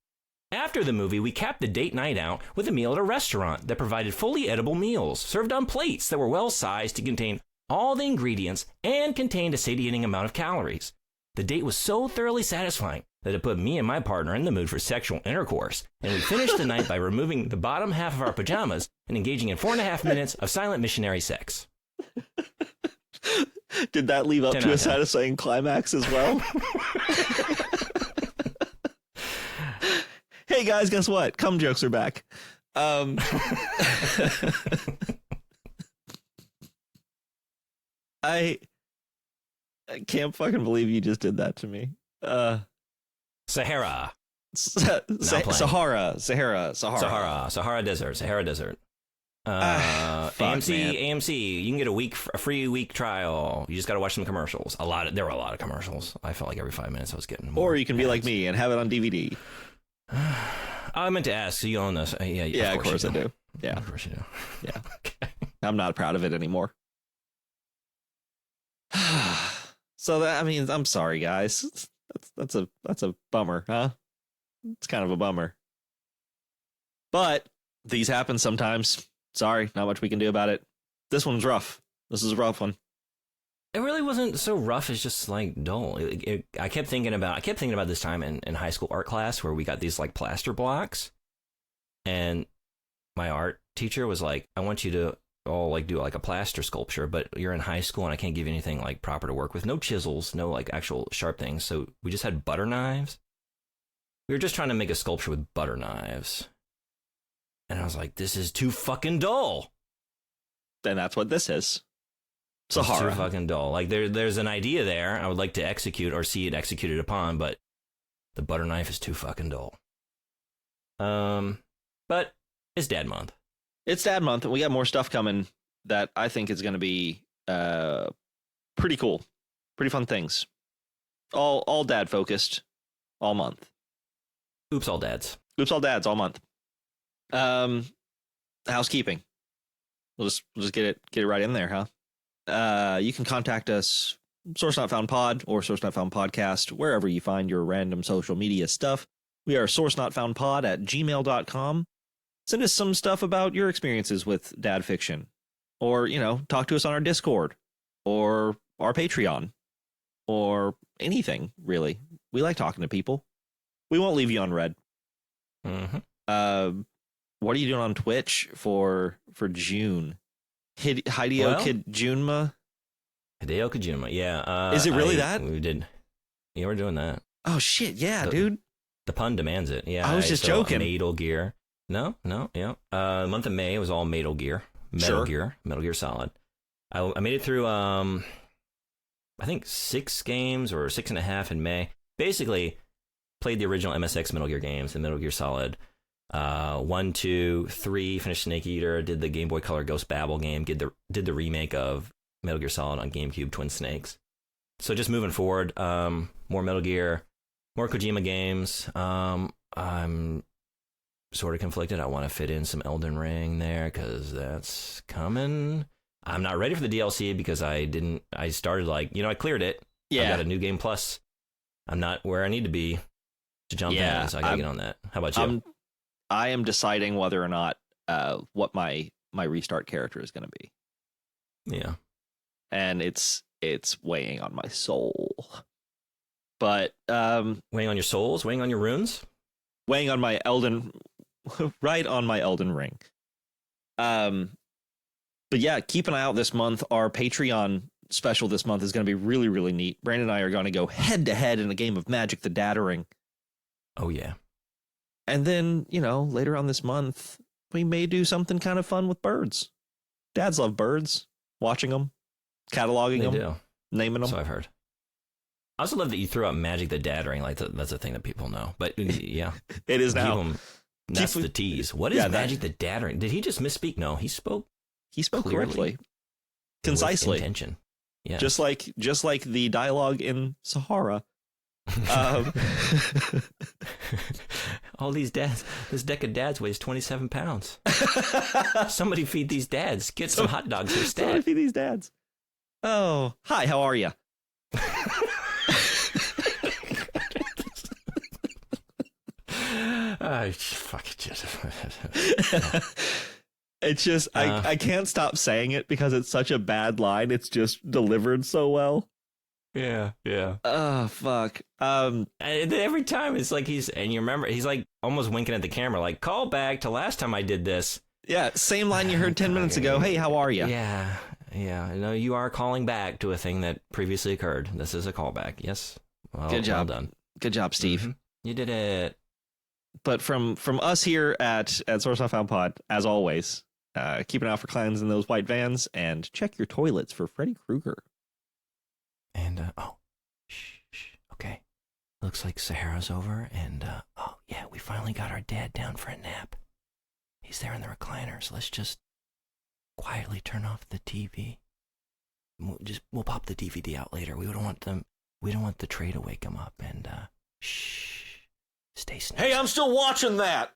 After the movie, we capped the date night out with a meal at a restaurant that provided fully edible meals, served on plates that were well-sized to contain all the ingredients and contained a satiating amount of calories. The date was so thoroughly satisfying that it put me and my partner in the mood for sexual intercourse, and we finished the night by removing the bottom half of our pajamas and engaging in 4.5 minutes of silent missionary sex. Did that leave up 10 to out a of 10. satisfying climax as well? Hey guys, guess what? Cum jokes are back. I can't fucking believe you just did that to me. Sahara. Sahara Desert. AMC, you can get a free week trial. You just got to watch some commercials. There were a lot of commercials. I felt like every 5 minutes I was getting more. Or you can be like me and have it on DVD. I meant to ask, so you own this? Yeah, of course I do. Yeah, of course you do. Yeah. Okay. I'm not proud of it anymore. So that, I mean, I'm sorry, guys. That's a bummer, huh? It's kind of a bummer. But these happen sometimes. Sorry, not much we can do about it. This one's rough. This is a rough one. It really wasn't so rough. It's just like dull. I kept thinking about this time in high school art class where we got these like plaster blocks, and my art teacher was like, "I want you to all like do like a plaster sculpture, but you're in high school and I can't give you anything like proper to work with. No chisels, no like actual sharp things. So we just had butter knives. We were just trying to make a sculpture with butter knives." And I was like, this is too fucking dull. Then that's what this is. It's Sahara. too fucking dull. Like there's an idea there I would like to execute or see it executed upon, but the butter knife is too fucking dull. But it's Dad Month. It's Dad Month, and we got more stuff coming that I think is going to be pretty cool. Pretty fun things. All dad focused all month. Oops, all dads. Oops, all dads all month. Housekeeping. We'll just get it right in there, huh? You can contact us, Source Not Found Pod or Source Not Found Podcast, wherever you find your random social media stuff. We are sourcenotfoundpod@gmail.com. Send us some stuff about your experiences with dad fiction, or, talk to us on our Discord or our Patreon or anything, really. We like talking to people. We won't leave you on red. Mm-hmm. What are you doing on Twitch for June? Hideo Kojima? Hideo Kojima, yeah. Is it really that? We did. Yeah, we're doing that. Oh, shit, yeah, dude. The pun demands it. Yeah, I was just joking. Metal Gear. No, yeah. The month of May was all Metal Gear. Metal Gear Solid. I made it through, I think 6 games or 6.5 in May. Basically, played the original MSX Metal Gear games and Metal Gear Solid. 1, 2, 3, finished Snake Eater, did the Game Boy Color Ghost Babel game, did the remake of Metal Gear Solid on GameCube, Twin Snakes. So just moving forward, more Metal Gear, more Kojima games. I'm sort of conflicted. I want to fit in some Elden Ring there because that's coming. I'm not ready for the DLC because I started I cleared it. Yeah. I got a new game plus. I'm not where I need to be to jump in, so I gotta get on that. How about you? I am deciding whether or not what my my restart character is going to be. Yeah. And it's weighing on my soul. But weighing on your souls, weighing on your runes, weighing on my right on my Elden Ring. But yeah, keep an eye out this month. Our Patreon special this month is going to be really, really neat. Brandon and I are going to go head to head in a game of Magic the Dattering. Oh, yeah. And then, later on this month, we may do something kind of fun with birds. Dads love birds, watching them, cataloging them, naming them. So I've heard. I also love that you threw out Magic the Dattering. Like, that's a thing that people know. But yeah. It is now. That's the tease. What is Magic the Dattering? Did he just misspeak? No, he spoke. He spoke correctly, concisely, intention. Yeah, just like the dialogue in Sahara. All these dads. This deck of dads weighs 27 pounds. Somebody feed these dads. Get some hot dogs instead. Somebody feed these dads. Oh, hi. How are you? Fuck it. It's just I can't stop saying it because it's such a bad line. It's just delivered so well. Yeah. Oh fuck. And every time it's like he's like almost winking at the camera, like, call back to last time I did this. Yeah, same line you heard 10 minutes ago. Hey, how are you? Yeah. No, you are calling back to a thing that previously occurred. This is a callback. Yes. Well, good job. Well done. Good job, Steve. Mm-hmm. You did it. But from us here at Source Not Found Pod, as always, keep an eye out for clowns in those white vans and check your toilets for Freddy Krueger. And, shh, okay. Looks like Sahara's over, and, we finally got our dad down for a nap. He's there in the recliner, so let's just quietly turn off the TV. We'll pop the DVD out later. We don't want the tray to wake him up, and, shh. Stay snooze. Hey, I'm still watching that.